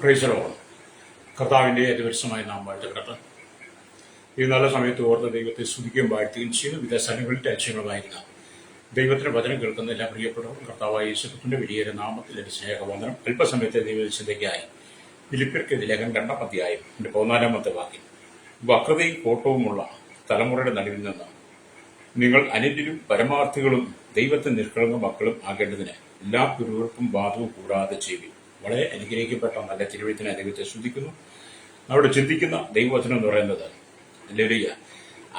Praise Lord. കർത്താവിൻ്റെ അതിപരിശമായ നാം വാഴ്ത്തപ്പെടട്ടെ. ഈ നല്ല സമയത്ത് ഓർത്ത് ദൈവത്തെ സ്തുതിക്കുകയും വാഴ്ത്തുകയും ചെയ്യുന്നു. വിവിധ സ്ഥലങ്ങളിൽ രാജ്യങ്ങളുമായിരുന്ന ദൈവത്തിന്റെ വചനം കേൾക്കുന്ന എല്ലാ പ്രിയപ്പെട്ടവരും കർത്താവായ യേശുക്രിസ്തുവിന്റെ വലിയ നാമത്തിൽ എൻ്റെ സ്നേഹവന്ദനം. അല്പസമയത്തെ ദൈവവിശുദ്ധയ്ക്കായി ഫിലിപ്പിയർക്കെതിരെ ലേഖനം 2-ാം അധ്യായം 14-ാമത്തെ വാക്യം. വക്രതയും കോട്ടവുമുള്ള തലമുറയുടെ നടുവിൽ നിന്ന് നിങ്ങൾ അനിത്യരും പരമാർത്ഥികളും ദൈവത്തെ നിഷ്കളങ്ക മക്കളും ആകേണ്ടതിന് എല്ലാ പിറുവിറുപ്പും വാദവും കൂടാതെ ചെയ്യും. വളരെ അനുഗ്രഹിക്കപ്പെട്ട നല്ല തിരുവഴുത്തിനെ ദൈവത്തെ ശ്രദ്ധിക്കുന്നു. അവിടെ ചിന്തിക്കുന്ന ദൈവവചനം എന്ന് പറയുന്നത് ഹല്ലേലൂയ,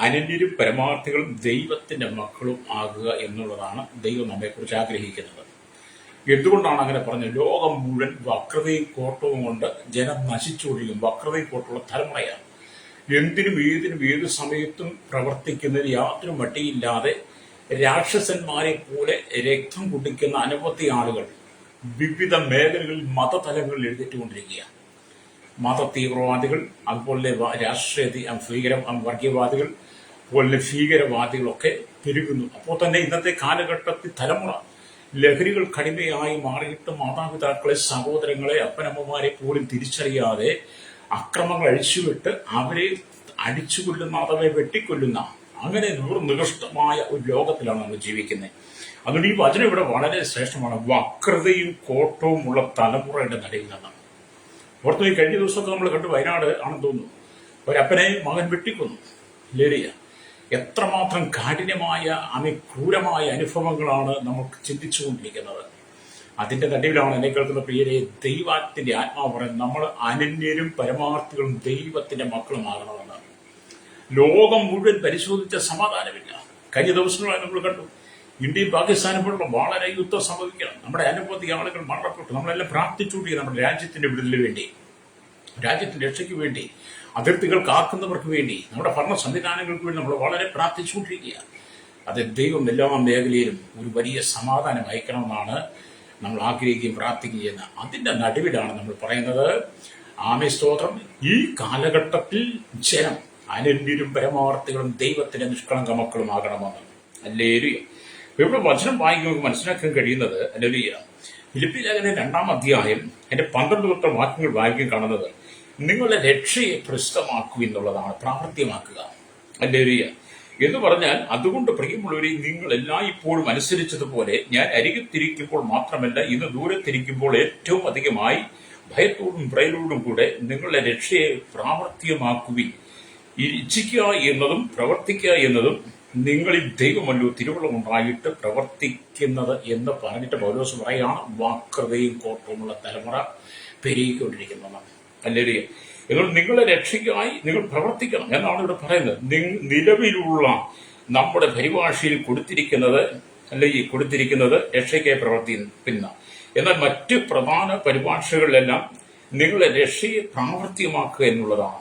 അനന്യരും പരമാർത്ഥികളും ദൈവത്തിന്റെ മക്കളും ആകുക എന്നുള്ളതാണ് ദൈവം നമ്മെക്കുറിച്ച് ആഗ്രഹിക്കുന്നത്. എന്തുകൊണ്ടാണ് അങ്ങനെ പറഞ്ഞത്? ലോകം മുഴുവൻ വക്രതയും കോട്ടവും കൊണ്ട് ജനം നശിച്ചുകൊണ്ടിരിക്കും. വക്രതയും കോട്ടമുള്ള തലമുറയാണ്. എന്തിനും ഏതിനും ഏത് സമയത്തും പ്രവർത്തിക്കുന്നതിന് യാതൊരു മട്ടിയില്ലാതെ രാക്ഷസന്മാരെ പോലെ രക്തം കുടിക്കുന്ന അനവധി ആളുകൾ വിവിധ മേഖലകളിൽ മതതലങ്ങളിൽ എഴുന്നേറ്റുകൊണ്ടിരിക്കുകയാണ്. മത തീവ്രവാദികൾ, അതുപോലെ രാഷ്ട്രീയ വർഗീയവാദികൾ, അതുപോലെ ഭീകരവാദികളൊക്കെ പെരുകുന്നു. അപ്പോൾ തന്നെ ഇന്നത്തെ കാലഘട്ടത്തിൽ തലമുറ ലഹരികൾ കടിമയായി മാറിയിട്ട് മാതാപിതാക്കളെ, സഹോദരങ്ങളെ, അപ്പനമ്മമാരെ പോലും തിരിച്ചറിയാതെ അക്രമങ്ങൾ അഴിച്ചുവിട്ട് അവരെ അടിച്ചുകൊല്ലുന്ന, അഥവാ വെട്ടിക്കൊല്ലുന്ന, അങ്ങനെ നികൃഷ്ടമായ ഒരു ലോകത്തിലാണ് നമ്മൾ ജീവിക്കുന്നത്. അതുകൊണ്ട് ഈ വചനം ഇവിടെ വളരെ ശ്രേഷ്ഠമാണ്. വക്രതയും കോട്ടവും ഉള്ള തലമുറയുടെ നടുവിൽ നിന്നാണ്. ഓർത്തു, ഈ കഴിഞ്ഞ ദിവസമൊക്കെ നമ്മൾ കണ്ടു, വയനാട് ആണെന്ന് തോന്നുന്നു, ഒരപ്പനെ മകൻ വെട്ടിക്കൊന്നു. ലേലിയ എത്രമാത്രം കാഠിന്യമായ ക്രൂരമായ അനുഭവങ്ങളാണ് നമുക്ക് ചിന്തിച്ചുകൊണ്ടിരിക്കുന്നത്. അതിന്റെ നടുവിലാണ് എന്നെ കേൾക്കുന്ന പ്രിയരെ ദൈവത്തിന്റെ ആത്മാവ് പറയുന്നത്, നമ്മൾ അനന്യരും പരമാർത്ഥികളും ദൈവത്തിന്റെ മക്കളുമാകണമെന്ന്. ലോകം മുഴുവൻ പരിശോധിച്ച സമാധാനമില്ല. കഴിഞ്ഞ ദിവസങ്ങളായി നമ്മൾ കണ്ടു, ഇന്ത്യയും പാകിസ്ഥാനും പോലുള്ള വളരെ യുദ്ധം സംഭവിക്കണം. നമ്മുടെ അനവധി ആളുകൾ മരണപ്പെട്ടു. നമ്മളെല്ലാം പ്രാർത്ഥിച്ചുകൊണ്ടിരിക്കുക നമ്മുടെ രാജ്യത്തിന്റെ വിടുതലിന് വേണ്ടി, രാജ്യത്തിന്റെ രക്ഷയ്ക്ക് വേണ്ടി, അതിർത്തികൾ കാക്കുന്നവർക്ക് വേണ്ടി, നമ്മുടെ ഭരണ സംവിധാനങ്ങൾക്ക് വേണ്ടി നമ്മൾ വളരെ പ്രാർത്ഥിച്ചുകൊണ്ടിരിക്കുക. അത് ദൈവം എല്ലാ മേഖലയിലും ഒരു വലിയ സമാധാനം അയക്കണമെന്നാണ് നമ്മൾ ആഗ്രഹിക്കുകയും പ്രാർത്ഥിക്കുകയും ചെയ്യുന്നത്. അതിന്റെ നടുവിലാണ് നമ്മൾ പറയുന്നത്, ആമേ സ്തോത്രം, ഈ കാലഘട്ടത്തിൽ ജനം അനന്യരും പരമാർത്ഥികളും ദൈവത്തിന്റെ നിഷ്കളങ്ക മക്കളും ആകണമെന്ന്. ഹല്ലേലൂയ. ഇവിടെ വചനം വായിക്കുമ്പോൾ മനസ്സിലാക്കാൻ കഴിയുന്നത്, ഹല്ലേലൂയ, ഫിലിപ്പിയ ലേഖനം 2-ാം അധ്യായം അതിന്റെ 12 വാക്യങ്ങൾ വായിക്കാൻ കാണുന്നത്, നിങ്ങളുടെ രക്ഷയെ പ്രസിദ്ധമാക്കൂ എന്നുള്ളതാണ്, പ്രാവർത്തികമാക്കുക. ഹല്ലേലൂയ എന്ന് പറഞ്ഞാൽ, അതുകൊണ്ട് പ്രിയമുള്ളവരെ, നിങ്ങൾ എല്ലായ്പ്പോഴും അനുസരിച്ചതുപോലെ ഞാൻ അരികത്തിരിക്കുമ്പോൾ മാത്രമല്ല, ഇന്ന് ദൂരത്തിരിക്കുമ്പോൾ ഏറ്റവും അധികമായി ഭയത്തോടും പ്രയലോടും കൂടെ നിങ്ങളുടെ രക്ഷയെ പ്രാവർത്തികമാക്കുവിൻ. ഇച്ഛിക്കുക എന്നതും പ്രവർത്തിക്കുക എന്നതും നിങ്ങളിൽ ദൈവമല്ലോ തിരുവള്ളമുണ്ടായിട്ട് പ്രവർത്തിക്കുന്നത് എന്ന് പറഞ്ഞിട്ട് പൗലോസ് പറയാണ്, വക്രതയും കോട്ടവുമുള്ള തലമുറ പെരുകിക്കൊണ്ടിരിക്കുന്നതാണ്. ഹല്ലേലൂയ. എന്നാൽ നിങ്ങളെ രക്ഷയ്ക്കായി നിങ്ങൾ പ്രവർത്തിക്കണം എന്നാണ് ഇവിടെ പറയുന്നത്. നിലവിലുള്ള നമ്മുടെ പരിഭാഷയിൽ കൊടുത്തിരിക്കുന്നത് രക്ഷയ്ക്കായി പ്രവർത്തിക്കുന്ന. എന്നാൽ മറ്റ് പ്രധാന പരിഭാഷകളിലെല്ലാം നിങ്ങളെ രക്ഷയെ പ്രാവർത്തികമാക്കുക എന്നുള്ളതാണ്.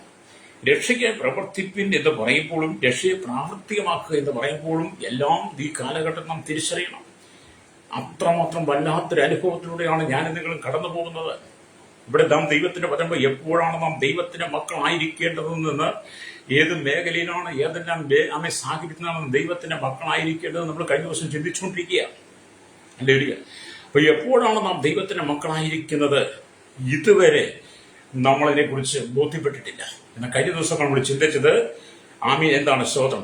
രക്ഷയ്ക്കായി പ്രവർത്തിപ്പിൻ എന്ന് പറയുമ്പോഴും രക്ഷയെ പ്രാവർത്തികമാക്കുക എന്ന് പറയുമ്പോഴും എല്ലാം ഈ കാലഘട്ടം നാം തിരിച്ചറിയണം. അത്രമാത്രം വല്ലാത്തൊരു അനുഭവത്തിലൂടെയാണ് ഞാനും നിങ്ങളും കടന്നു പോകുന്നത്. ഇവിടെ നാം ദൈവത്തിന്റെ പറയുമ്പോൾ എപ്പോഴാണ് നാം ദൈവത്തിന്റെ മക്കളായിരിക്കേണ്ടതെന്ന്, ഏത് മേഖലയിലാണ്, ഏതെല്ലാം സാഹചര്യത്തിലാണ് ദൈവത്തിന്റെ മക്കളായിരിക്കേണ്ടത് നമ്മൾ കഴിഞ്ഞ ദിവസം ചിന്തിച്ചുകൊണ്ടിരിക്കുക. അല്ലേ? അപ്പൊ എപ്പോഴാണ് നാം ദൈവത്തിന്റെ മക്കളായിരിക്കുന്നത്? ഇതുവരെ നമ്മളതിനെ കുറിച്ച് ബോധ്യപ്പെട്ടിട്ടില്ല. എന്നാൽ കഴിഞ്ഞ ദിവസം നമ്മൾ ചിന്തിച്ചത്, ആമീൻ, എന്താണ് സ്തോത്രം,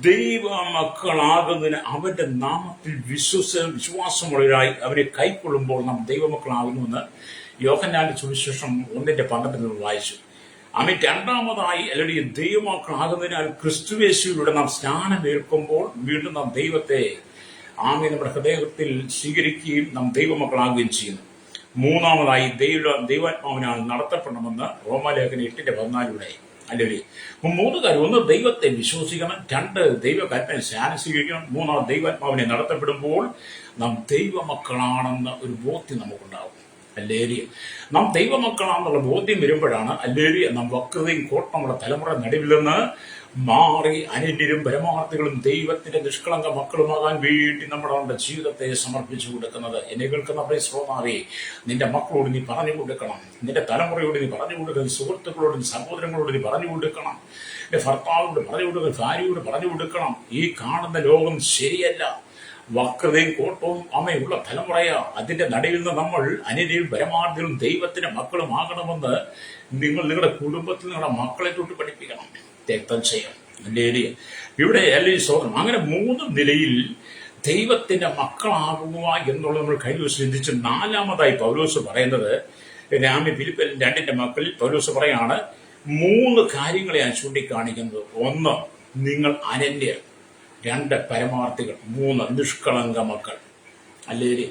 ദൈവ മക്കളാകുന്നതിന് അവന്റെ നാമത്തിൽ വിശ്വാസമുള്ളവരായി അവരെ കൈക്കൊള്ളുമ്പോൾ നാം ദൈവമക്കളാകുന്നുവെന്ന് യോഹന്നാന്റെ സുവിശേഷം 1:12 വായിച്ചു. ആമീൻ. രണ്ടാമതായി, അല്ലെങ്കിൽ ദൈവമക്കളാകുന്നതിനാൽ ക്രിസ്തുയേശുവിലൂടെ നാം സ്നാനമേൽക്കുമ്പോൾ വീണ്ടും നാം ദൈവത്തെ നമ്മുടെ ഹൃദയത്തിൽ സ്വീകരിക്കുകയും നാം ദൈവമക്കളാകുകയും ചെയ്യുന്നു. മൂന്നാമതായി, ദൈവാത്മാവിനാൽ നടത്തപ്പെടണമെന്ന് റോമാലേഖനം 8:14 അല്ലേ? 3 കാര്യം: 1 ദൈവത്തെ വിശ്വസിക്കണം, 2 ദൈവകൽപ്പന സ്നാനം സ്വീകരിക്കണം, 3 ദൈവാത്മാവിനെ നടത്തപ്പെടുമ്പോൾ നാം ദൈവമക്കളാണെന്ന ഒരു ബോധ്യം നമുക്കുണ്ടാവും. ഹല്ലേലൂയ. നാം ദൈവമക്കളാണെന്നുള്ള ബോധ്യം വരുമ്പോഴാണ് ഹല്ലേലൂയ നാം വക്രതയും കോട്ടമുള്ള തലമുറ നടുവിൽ നിന്ന് മാറി അനന്യരും പരമാർത്ഥികളും ദൈവത്തിന്റെ നിഷ്കളങ്ക മക്കളുമാകാൻ വേണ്ടി നമ്മുടെ ജീവിതത്തെ സമർപ്പിച്ചു കൊടുക്കുന്നത്. എന്നെ കേൾക്കുന്ന പ്രിയ ശ്രോതാവേ, നിന്റെ മക്കളോട് നീ പറഞ്ഞു കൊടുക്കണം, നിന്റെ തലമുറയോട് നീ പറഞ്ഞു കൊടുക്കണം, സുഹൃത്തുക്കളോടും സഹോദരങ്ങളോട് നീ പറഞ്ഞു കൊടുക്കണം, ഭർത്താവിനോട് പറഞ്ഞു കൊടുക്കണം, ഭാര്യയോട് പറഞ്ഞു കൊടുക്കണം. ഈ കാണുന്ന ലോകം ശരിയല്ല, വക്രതയും കോട്ടവും അമ്മയുള്ള തലമുറയ. അതിന്റെ നടുവിൽ നിന്ന് നമ്മൾ അനിലും പരമാർത്ഥികളും ദൈവത്തിന്റെ മക്കളും ആകണമെന്ന് നിങ്ങൾ നിങ്ങളുടെ കുടുംബത്തിൽ നിങ്ങളുടെ മക്കളെ തൊട്ട് പഠിപ്പിക്കണം. രക്തം ചെയ്യാം അല്ലേ ഇവിടെ അല്ലേ സോദരം. അങ്ങനെ 3 നിലയിൽ ദൈവത്തിന്റെ മക്കളാകുക എന്നുള്ളത് നമ്മൾ കഴിഞ്ഞ ദിവസം ചിന്തിച്ച്. 4-മതായി പൗലോസ് പറയുന്നത്, ഫിലിപ്പിയർ 2 മക്കളിൽ പൗലോസ് പറയാണ് 3 കാര്യങ്ങളെ ഞാൻ ചൂണ്ടിക്കാണിക്കുന്നത്. 1, നിങ്ങൾ അനന്യർ. 2, പരമാർത്ഥികൾ. 3, നിഷ്കളങ്ക മക്കൾ അല്ലേ.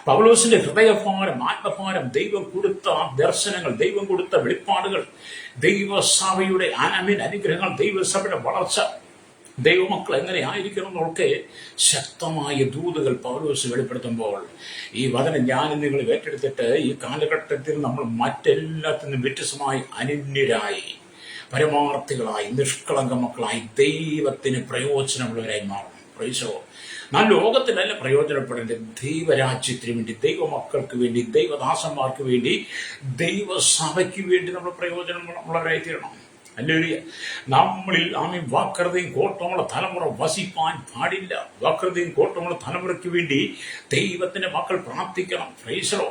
പൗലോസിന്റെ ഹൃദയഭാരം, ആത്മഭാരം, ദൈവം കൊടുത്ത ദർശനങ്ങൾ, ദൈവം കൊടുത്ത വെളിപ്പാടുകൾ, ദൈവസഭയുടെ അനുഗ്രഹങ്ങൾ, ദൈവസഭയുടെ വളർച്ച, ദൈവമക്കൾ എങ്ങനെ ആയിരിക്കണം എന്നൊക്കെ ശക്തമായ ദൂതുകൾ പൗലോസ് വെളിപ്പെടുത്തുമ്പോൾ ഈ വചനം ഞാനും നിങ്ങൾ ഏറ്റെടുത്തിട്ട് ഈ കാലഘട്ടത്തിൽ നമ്മൾ മറ്റെല്ലാത്തിനും വ്യത്യസ്തമായി അനന്യരായി, പരമാർത്ഥികളായി, നിഷ്കളങ്ക മക്കളായി ദൈവത്തിന് പ്രയോജനമുള്ളവരായി മാറും. പ്രൈസോ. നാം ലോകത്തിലല്ല പ്രയോജനപ്പെടേണ്ടത്, ദൈവരാജ്യത്തിന് വേണ്ടി, ദൈവമക്കൾക്ക് വേണ്ടി, ദൈവദാസന്മാർക്ക് വേണ്ടി, ദൈവസഭയ്ക്ക് വേണ്ടി നമ്മൾ പ്രയോജനമുള്ളവരായി തീരണം. അല്ലേ. നമ്മളിൽ വക്രതയും കോട്ടമുള്ള തലമുറ വസിപ്പാൻ പാടില്ല. വക്രതയും കോട്ടമുള്ള തലമുറയ്ക്ക് വേണ്ടി ദൈവത്തിന്റെ മക്കൾ പ്രാർത്ഥിക്കണം. പ്രൈസലോ.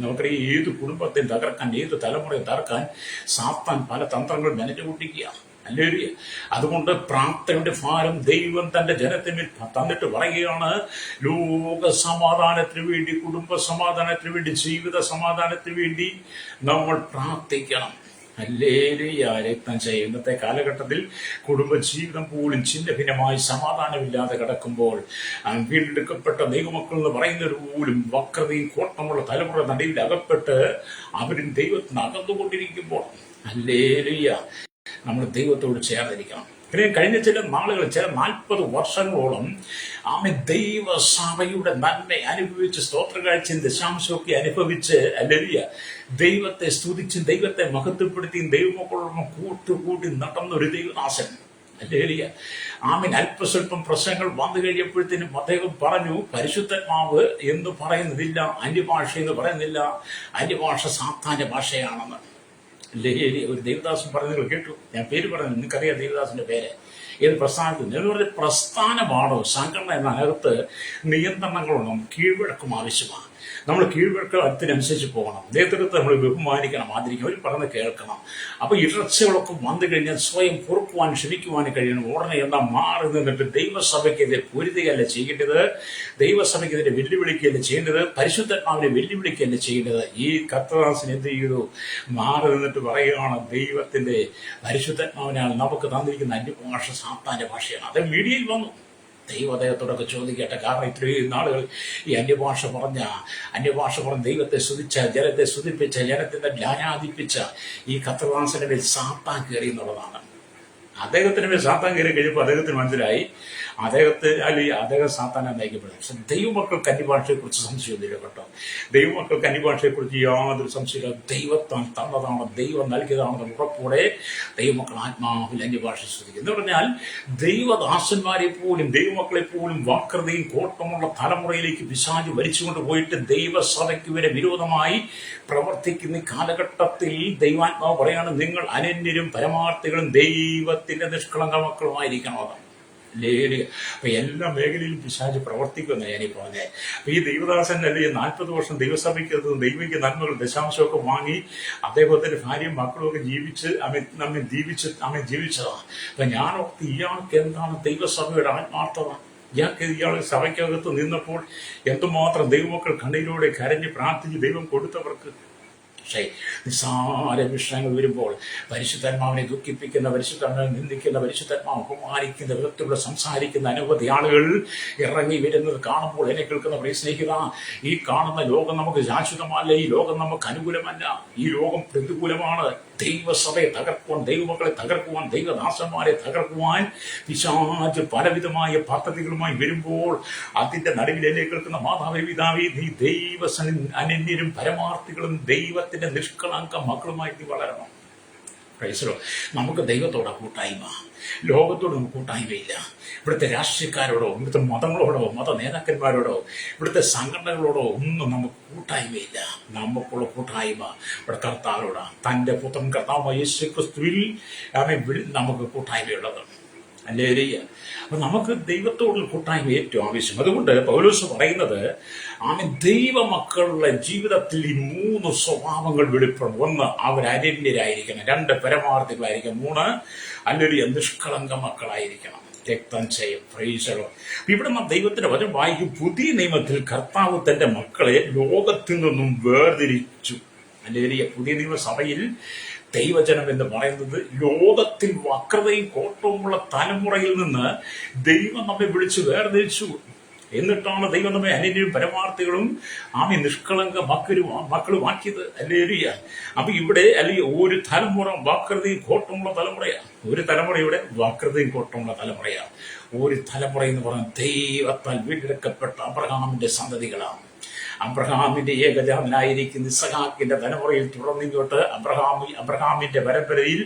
നമുക്കറിയാം, ഏത് കുടുംബത്തെ തകർക്കാൻ, ഏത് തലമുറയെ തകർക്കാൻ സാത്താൻ പല തന്ത്രങ്ങൾ മെനഞ്ഞുകൂട്ടിക്കുക അല്ലേ. അതുകൊണ്ട് പ്രാർത്ഥനയുടെ ഭാരം ദൈവം തന്റെ ജനത്തിന് തന്നിട്ട് പറയുകയാണ്, ലോക സമാധാനത്തിന് വേണ്ടി, കുടുംബ സമാധാനത്തിന് വേണ്ടി, ജീവിത സമാധാനത്തിന് വേണ്ടി നമ്മൾ പ്രാർത്ഥിക്കണം. ഹല്ലേലൂയ. രക്തം ചെയ്യും. ഇന്നത്തെ കാലഘട്ടത്തിൽ കുടുംബജീവിതം പോലും ചിന്ന ഭിന്നമായി സമാധാനമില്ലാതെ കിടക്കുമ്പോൾ വീണ്ടെടുക്കപ്പെട്ട ദൈവമക്കൾ എന്ന് പറയുന്നത് പോലും വക്രതയും കോട്ടമുള്ള തലമുറ നടുവിൽ അകപ്പെട്ട് അവരും ദൈവത്തിന് അകന്നുകൊണ്ടിരിക്കുമ്പോൾ ഹല്ലേലൂയ നമ്മൾ ദൈവത്തോട് ചേർന്നിരിക്കണം. പിന്നെ കഴിഞ്ഞ ചില നാളുകൾ, ചില 40 വർഷങ്ങളോളം ദൈവസഭയുടെ നന്മ അനുഭവിച്ച്, സ്തോത്രകാഴ്ചയും ദശാംശമൊക്കെ അനുഭവിച്ച് അല്ലേലൂയ ദൈവത്തെ സ്തുതിച്ചും ദൈവത്തെ മഹത്വപ്പെടുത്തിയും ദൈവമക്കളോടൊപ്പം കൂട്ടുകൂടി നടന്നൊരു ദൈവദാസൻ അല്ലേലൂയ. അല്പസ്വല്പം പ്രശ്നങ്ങൾ വന്നു കഴിഞ്ഞപ്പോഴത്തേനും അദ്ദേഹം പറഞ്ഞു, പരിശുദ്ധാത്മാവ് എന്ന് പറയുന്നതില്ല, അന്യഭാഷ എന്ന് പറയുന്നില്ല, അന്യഭാഷ സാത്താന്റെ ഭാഷയാണെന്ന്. ഒരു ദേവദാസൻ പറഞ്ഞ് നിങ്ങൾ കേട്ടു, ഞാൻ പേര് പറഞ്ഞു, നിങ്ങൾക്കറിയാം ദേവദാസിന്റെ പേര്. ഏത് പ്രസ്ഥാനത്തിൽ എന്ന് പറഞ്ഞ പ്രസ്ഥാനമാണോ സംഘടന എന്നകത്ത് നിയന്ത്രണങ്ങളൊന്നും കീഴ്വഴക്കം ആവശ്യമാണ്. നമ്മൾ കീഴ്വഴക്കത്തിനനുസരിച്ച് പോകണം. നേതൃത്വത്തെ നമ്മൾ ബഹുമാനിക്കണം, ആദരിക്കണം, അവർ പറഞ്ഞ് കേൾക്കണം. അപ്പൊ ഇടർച്ചകളൊക്കെ വന്നു കഴിഞ്ഞാൽ സ്വയം പൊറുക്കുവാൻ ശ്രമിക്കുവാൻ കഴിയണം. ഉടനെ എന്നാൽ മാറി നിന്നിട്ട് ദൈവസഭയ്ക്കെതിരെ പൊരുതുകയല്ല ചെയ്യേണ്ടത്, ദൈവസഭയ്ക്കെതിരെ വെല്ലുവിളിക്കുകയല്ല ചെയ്യേണ്ടത്, പരിശുദ്ധാത്മാവിനെ വെല്ലുവിളിക്കുകയല്ല ചെയ്യേണ്ടത്. ഈ കർത്തദാസൻ എന്ത് ചെയ്തു? മാറി നിന്നിട്ട് പറയുകയാണ്, ദൈവത്തിന്റെ പരിശുദ്ധാത്മാവിനാൽ നമുക്ക് തന്നിരിക്കുന്ന അന്യഭാഷ സാത്താന്റെ ഭാഷയാണ്. അത് മീഡിയയിൽ വന്നു. ദൈവം അദ്ദേഹത്തോടൊക്കെ ചോദിക്കട്ടെ. കാരണം ഇത്രയും നാളുകൾ ഈ അന്യഭാഷ പറഞ്ഞ് ദൈവത്തെ സ്തുതിച്ച, ജനത്തെ സ്തുതിപ്പിച്ച, ജനത്തിന്റെ ജ്ഞാനാദിപ്പിച്ച ഈ കർത്തദാസന്റെ മേൽ സാത്താൻ കയറി എന്നുള്ളതാണ്. അദ്ദേഹത്തിന് മേൽ സാത്താൻ കയറി കഴിഞ്ഞപ്പോൾ അദ്ദേഹത്തിന് മനസ്സിലായി അദ്ദേഹം സാത്താനെ നയിക്കപ്പെടും. പക്ഷെ ദൈവമക്കൾക്ക് അന്യഭാഷയെക്കുറിച്ച് സംശയമൊന്നുമില്ല കേട്ടോ. ദൈവമക്കൾക്ക് അന്യഭാഷയെക്കുറിച്ച് യാതൊരു സംശയമില്ല. ദൈവത്താൻ തന്നതാണ്, ദൈവം നൽകിയതാണെന്ന് ഉറപ്പോടെ ദൈവമക്കൾ ആത്മാവിൽ അന്യഭാഷ ശ്രദ്ധിക്കും. എന്ന് പറഞ്ഞാൽ ദൈവദാസന്മാരെ പോലും, ദൈവമക്കളെ പോലും വക്രതയും കോട്ടമുള്ള തലമുറയിലേക്ക് പിശാച് വലിച്ചുകൊണ്ട് പോയിട്ട് ദൈവസഭയ്ക്ക് വരെ വിരോധമായി പ്രവർത്തിക്കുന്ന കാലഘട്ടത്തിൽ ദൈവാത്മാവ് പറയാണ്, നിങ്ങൾ അനന്യരും പരമാർത്ഥികളും ദൈവത്തിന്റെ നിഷ്കളങ്ക മക്കളുമായിരിക്കണമെന്ന്. അപ്പൊ എല്ലാ മേഖലയിലും പിശാച് പ്രവർത്തിക്കുമെന്ന് ഞാനീ പറഞ്ഞത്. അപ്പൊ ഈ ദൈവദാസൻ അല്ലെ 40 വർഷം ദൈവസഭയ്ക്ക് ദൈവിക നന്മകൾ ദശാംശമൊക്കെ വാങ്ങി അദ്ദേഹത്തിന്റെ ഭാര്യയും മക്കളും ഒക്കെ നമ്മെ ജീവിച്ചതാണ്. അപ്പൊ ഞാനോർത്ത് ഇയാൾക്ക് എന്താണ് ദൈവസഭയുടെ ആത്മാർത്ഥത? ഇയാൾ സഭയ്ക്കകത്ത് നിന്നപ്പോൾ എന്തുമാത്രം ദൈവമക്കൾ കണ്ണീരോടെ കരഞ്ഞ് പ്രാർത്ഥിച്ച് ദൈവം കൊടുത്തവർക്ക്. പക്ഷേ നിസ്സാര വിഷയങ്ങൾ വരുമ്പോൾ പരിശുദ്ധാത്മാവിനെ ദുഃഖിപ്പിക്കുന്ന, പരിശുദ്ധാത്മാവിനെ നിന്ദിക്കുന്ന, പരിശുദ്ധാത്മാവ് അപമാനിക്കുന്ന വിധത്തിലൂടെ സംസാരിക്കുന്ന അനവധി ആളുകൾ ഇറങ്ങി വരുന്നത് കാണുമ്പോൾ എന്നെ കേൾക്കുന്ന പ്രിയ സ്നേഹിത, ഈ കാണുന്ന ലോകം നമുക്ക് ശാശ്വതമല്ല, ഈ ലോകം നമുക്ക് അനുകൂലമല്ല, ഈ ലോകം പ്രതികൂലമാണ്. ദൈവസഭയെ തകർക്കുവാൻ, ദൈവമക്കളെ തകർക്കുവാൻ, ദൈവദാസന്മാരെ തകർക്കുവാൻ പിശാച് പലവിധമായ പദ്ധതികളുമായി വരുമ്പോൾ അതിന്റെ നടുവിൽ എന്നെ കേൾക്കുന്ന മാതാവേ, പിതാവേ, നീ അനന്യരും പരമാർത്ഥികളും ദൈവത്തിന്റെ നിഷ്കളങ്ക മക്കളുമായി നീ വളരണം. പ്രൈസലോ. നമുക്ക് ദൈവത്തോടാ കൂട്ടായ്മ, ലോകത്തോട് നമുക്ക് കൂട്ടായ്മയില്ല. ഇവിടുത്തെ രാഷ്ട്രീയക്കാരോടോ, ഇവിടുത്തെ മതങ്ങളോടോ, മത നേതാക്കന്മാരോടോ, ഇവിടുത്തെ സംഘടനകളോടോ ഒന്നും നമുക്ക് കൂട്ടായ്മയില്ല. നമുക്കുള്ള കൂട്ടായ്മ ഇവിടെ കർത്താവിനോടാ. തന്റെ പുത്രൻ കർത്താവ് യേശു ക്രിസ്തുവിൽ നമുക്ക് കൂട്ടായ്മയുള്ളത്. ഹല്ലേലൂയ. അപ്പൊ നമുക്ക് ദൈവത്തോടുള്ള കൂട്ടായ്മ ഏറ്റവും ആവശ്യം. അതുകൊണ്ട് പൗലോസ് പറയുന്നത് ദൈവമക്കളുടെ ജീവിതത്തിൽ ഈ 3 സ്വഭാവങ്ങൾ വെളിപ്പെടും. 1, അവർ അരണ്യരായിരിക്കണം. 2, പരമാർത്ഥികളായിരിക്കണം. 3, ഹല്ലേലൂയ, നിഷ്കളങ്ക മക്കളായിരിക്കണം. രക്തം ചെയ്യും. പ്രൈസലോ. ഇവിടെ നാം ദൈവത്തിന്റെ വചനം വായിക്കും. പുതിയ നിയമത്തിൽ കർത്താവ് തന്റെ മക്കളെ ലോകത്തിൽ നിന്നും വേർതിരിച്ചു. ഹല്ലേലൂയ. പുതിയ നിയമസഭയിൽ ദൈവജനം എന്ന് പറയുന്നത് ലോകത്തിൽ വക്രതയും കോട്ടവുമുള്ള തലമുറയിൽ നിന്ന് ദൈവം നമ്മെ വിളിച്ച് വേർതിരിച്ചു. എന്നിട്ടാണ് ദൈവം നമ്മെ അനന്യരും പരമാർത്ഥികളും നിഷ്കളങ്ക മക്കളുമാക്കിയത്. ഹല്ലേലൂയ. അപ്പൊ ഇവിടെ അല്ലെങ്കിൽ ഒരു തലമുറ വക്രതയും കോട്ടമുള്ള തലമുറയാണ്. ഒരു തലമുറയുടെ വക്രതയും കോട്ടമുള്ള തലമുറയാണ്. ഒരു തലമുറ എന്ന് പറഞ്ഞാൽ ദൈവത്താൽ വീണ്ടെടുക്കപ്പെട്ട അബ്രഹാമിന്റെ സന്തതികളാണ്. അബ്രഹാമിന്റെ ഏകജാതനായിരിക്കുന്ന ഇസഹാക്കിന്റെ തലമുറയിൽ തുടർന്നിങ്ങോട്ട് അബ്രഹാമിന്റെ പരമ്പരയിൽ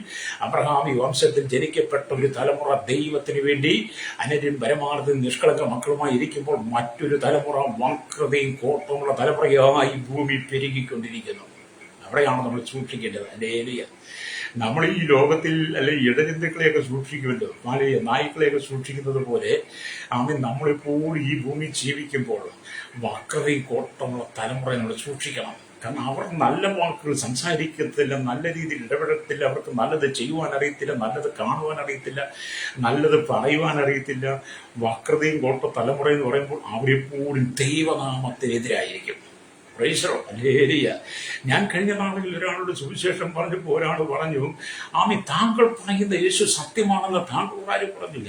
അബ്രഹാമി വംശത്തിൽ ജനിക്കപ്പെട്ട ഒരു തലമുറ ദൈവത്തിന് വേണ്ടി അനന്യരും പരമാർത്ഥവും നിഷ്കളങ്ക മക്കളുമായി ഇരിക്കുമ്പോൾ മറ്റൊരു തലമുറ വക്രതയും കോട്ടമുള്ള തലമുറയായി ഭൂമി പെരുകിക്കൊണ്ടിരിക്കുന്നു. അവിടെയാണ് നമ്മൾ സൂക്ഷിക്കേണ്ടത്. ഹല്ലേലൂയ. നമ്മൾ ഈ ലോകത്തിൽ അല്ലെങ്കിൽ ഇടജന്തുക്കളെയൊക്കെ സൂക്ഷിക്കുമല്ലോ, നായ്ക്കളെയൊക്കെ സൂക്ഷിക്കുന്നത് പോലെ നമ്മളിപ്പോൾ ഈ ഭൂമി ജീവിക്കുമ്പോൾ വക്രതയും കോട്ടമുള്ള തലമുറ നമ്മൾ സൂക്ഷിക്കണം. കാരണം അവർ നല്ല വാക്കുകൾ സംസാരിക്കത്തില്ല, നല്ല രീതിയിൽ ഇടപെടത്തില്ല, അവർക്ക് നല്ലത് ചെയ്യുവാൻ അറിയത്തില്ല, നല്ലത് കാണുവാൻ അറിയത്തില്ല, നല്ലത് പറയുവാൻ അറിയത്തില്ല. വക്രതയും കോട്ട തലമുറ എന്ന് പറയുമ്പോൾ അവരെപ്പോഴും ദൈവനാമത്തിനെതിരായിരിക്കും. ഹല്ലേലൂയ. ഞാൻ കഴിഞ്ഞ നാളുകളിൽ ഒരാളോട് സുവിശേഷം പറഞ്ഞപ്പോൾ ഒരാൾ പറഞ്ഞു, താങ്കൾ പറയുന്ന യേശു സത്യമാണെന്ന് താങ്കളോട് ആരും പറഞ്ഞു?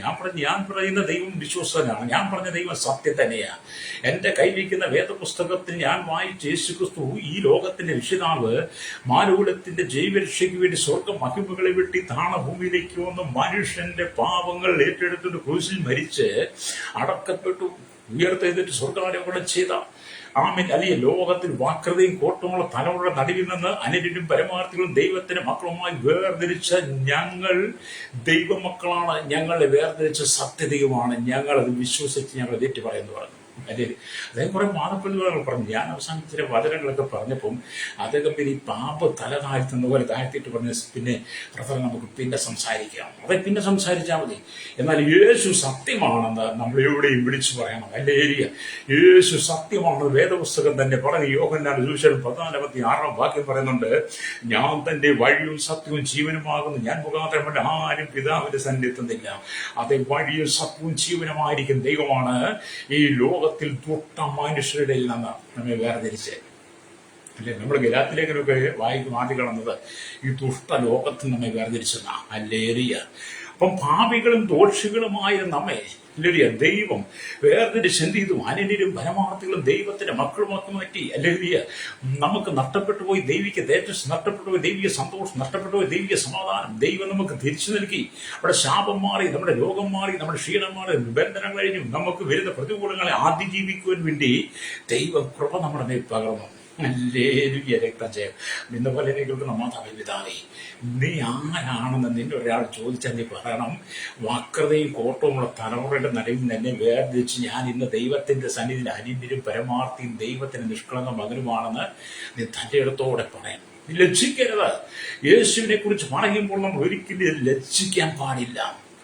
ഞാൻ പറയുന്ന ദൈവം വിശ്വസ്തനാണ്. ഞാൻ പറഞ്ഞ ദൈവം സത്യം തന്നെയാണ്. എന്റെ കയ്യിലിരിക്കുന്ന വേദപുസ്തകത്തിൽ ഞാൻ വായിച്ച യേശു ക്രിസ്തു ഈ ലോകത്തിന്റെ രക്ഷിതാവ് മാനവകുലത്തിന്റെ ജൈവരക്ഷയ്ക്ക് വേണ്ടി സ്വർഗ മഹിമകളെ വെട്ടി താണഭൂമിയിലേക്ക് വന്ന് മനുഷ്യന്റെ പാപങ്ങൾ ഏറ്റെടുത്തിട്ട് ക്രൂശിൽ മരിച്ച് അടക്കപ്പെട്ടു, ഉയർത്തെഴുന്നേറ്റ് സ്വർഗാരോപണം ചെയ്ത അല്ലെങ്കിൽ ലോകത്തിൽ വക്രതയും കോട്ടമുള്ള തലമുറ നടുവിൽ നിന്ന് അനന്യരും പരമാർത്ഥികളും ദൈവത്തിന്റെ മക്കളുമായി വേർതിരിച്ച ഞങ്ങൾ ദൈവമക്കളാണ്. ഞങ്ങളെ വേർതിരിച്ച സത്യതയുമാണ്. ഞങ്ങളത് വിശ്വസിച്ച് ഞങ്ങൾ ഏറ്റു പറയുന്നു പറഞ്ഞു. അദ്ദേഹം കുറെ മാതൃകകൾ പറഞ്ഞു. ഞാൻ അവസാനം ചില വചനങ്ങളൊക്കെ പറഞ്ഞപ്പം അദ്ദേഹം പിന്നെ ഈ പാമ്പ് തല താഴ്ത്തുന്ന പോലെ താഴ്ത്തിയിട്ട് പറഞ്ഞ പിന്നെ പ്രധാനം നമുക്ക് പിന്നെ സംസാരിക്കാം, പിന്നെ സംസാരിച്ചാൽ മതി. എന്നാൽ യേശു സത്യമാണെന്ന് നമ്മൾ എവിടെയും വിളിച്ചു പറയണം. ഹല്ലേലൂയ. യേശു സത്യമാണെന്ന് വേദപുസ്തകം തന്നെ പറഞ്ഞു. യോഹന്നാൻ സുവിശേഷം 14:6 വാക്യം പറയുന്നുണ്ട്, ഞാൻ തന്റെ വഴിയും സത്യവും ജീവനുമാകുന്നു, ഞാൻ മുഖാന്തരം ആരും പിതാവിന്റെ സന്നിധി എത്തുന്നില്ല. അതേ വഴിയും സത്യവും ജീവനുമായിരിക്കും ദൈവമാണ് ഈ ലോകത്തിൽ ദുഷ്ട മനുഷ്യരുടെ നിന്ന് നമ്മെ വേർതിരിച്ച്. അല്ലെ, നമ്മൾ ഗലാത്യലേഖനമൊക്കെ വായിക്കും ആദ്യം കാണുന്നത് ഈ ദുഷ്ട ലോകത്തിൽ നമ്മെ വേർതിരിച്ചെന്ന. ഹല്ലേലൂയ. അപ്പം പാപികളും ദോഷികളുമായ നമ്മെ ദൈവം വേർതിരിച്ച് എന്ത് ചെയ്തു? അനന്യരും പരമാർത്ഥികളും ദൈവത്തിന്റെ മക്കളുമാക്കി മാറ്റി. ഹല്ലേലൂയ. നമുക്ക് നഷ്ടപ്പെട്ടു പോയി ദൈവിക തേജസ്, നഷ്ടപ്പെട്ടു പോയി ദൈവിക സന്തോഷം, നഷ്ടപ്പെട്ടു പോയി ദൈവിക സമാധാനം ദൈവം നമുക്ക് തിരിച്ചു നൽകി. നമ്മുടെ ശാപം മാറി, നമ്മുടെ രോഗം മാറി, നമ്മുടെ ക്ഷീണം മാറി, ബന്ധനം കഴിഞ്ഞു. നമുക്ക് വരുന്ന പ്രതികൂലങ്ങളെ അതിജീവിക്കുവാൻ വേണ്ടി ദൈവം കൃപ നമ്മുടെ മേൽ പകർന്നു. ഹല്ലേലൂയ. രക്തം ചെയ്യും. ഇന്ന് പോലെ കേൾക്കുന്ന മാതാവേ, പിതാവേ, നീ ആരാണെന്ന് നിന്നെ ഒരാൾ ചോദിച്ചാൽ നീ പറയണം, വക്രതയും കോട്ടവുമുള്ള തലമുറയുടെ നടുവിൽ തന്നെ വേർതിരിച്ച് ഞാൻ ഇന്ന് ദൈവത്തിന്റെ സന്നിധിയിൽ അനന്യരും പരമാർത്ഥിയും ദൈവത്തിന്റെ നിഷ്കളങ്ക മകനുമാണെന്ന് നീ തന്റെ ഇടത്തോടെ പറയണം. നീ ലജ്ജിക്കരുത്. യേശുവിനെ കുറിച്ച് പറയുമ്പോൾ നമ്മൾ ഒരിക്കലും ലജ്ജിക്കാൻ പാടില്ല.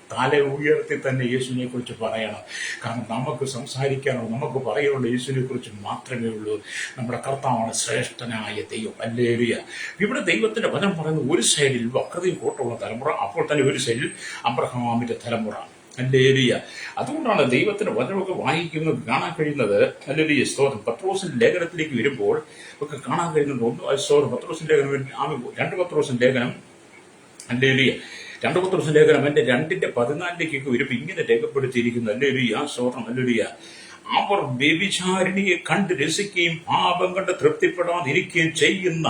തല ഉയർത്തി തന്നെ യേശുവിനെ കുറിച്ച് പറയണം. കാരണം നമുക്ക് സംസാരിക്കാനുള്ള, നമുക്ക് പറയാനുള്ള യേശുവിനെ കുറിച്ച് മാത്രമേ ഉള്ളൂ. നമ്മുടെ കർത്താവാണ് ശ്രേഷ്ഠനായ ദൈവം. ഹല്ലേലൂയ. ഇവിടെ ദൈവത്തിന്റെ വചനം പറയുന്നത് ഒരു സൈഡിൽ വക്രതയും കോട്ടമുള്ള തലമുറ, അപ്പോൾ തന്നെ ഒരു സൈഡിൽ അബ്രഹാമിന്റെ തലമുറ. ഹല്ലേലൂയ. അതുകൊണ്ടാണ് ദൈവത്തിന്റെ വചനമൊക്കെ വായിക്കുന്നത് കാണാൻ കഴിയുന്നത്. ഹല്ലേലൂയ. സ്തോത്രം. പത്രോസിന്റെ ലേഖനത്തിലേക്ക് വരുമ്പോൾ ഒക്കെ കാണാൻ കഴിയുന്നുണ്ട്. പത്രോസിന്റെ ലേഖനം, 2 പത്രോസിന്റെ ലേഖനം, ഹല്ലേലൂയ, 2 പത്രോസിന്റെ ലേഖനം എന്റെ 2:14 വരുമ്പോൾ ഇങ്ങനെ രേഖപ്പെടുത്തിയിരിക്കുന്നു. ഹല്ലേലൂയ. സ്തോത്രം. ഹല്ലേലൂയ. അവർ വ്യഭിചാരിണിയെ കണ്ട് രസിക്കുകയും പാപം കണ്ട് തൃപ്തിപ്പെടാതിരിക്കുകയും ചെയ്യുന്ന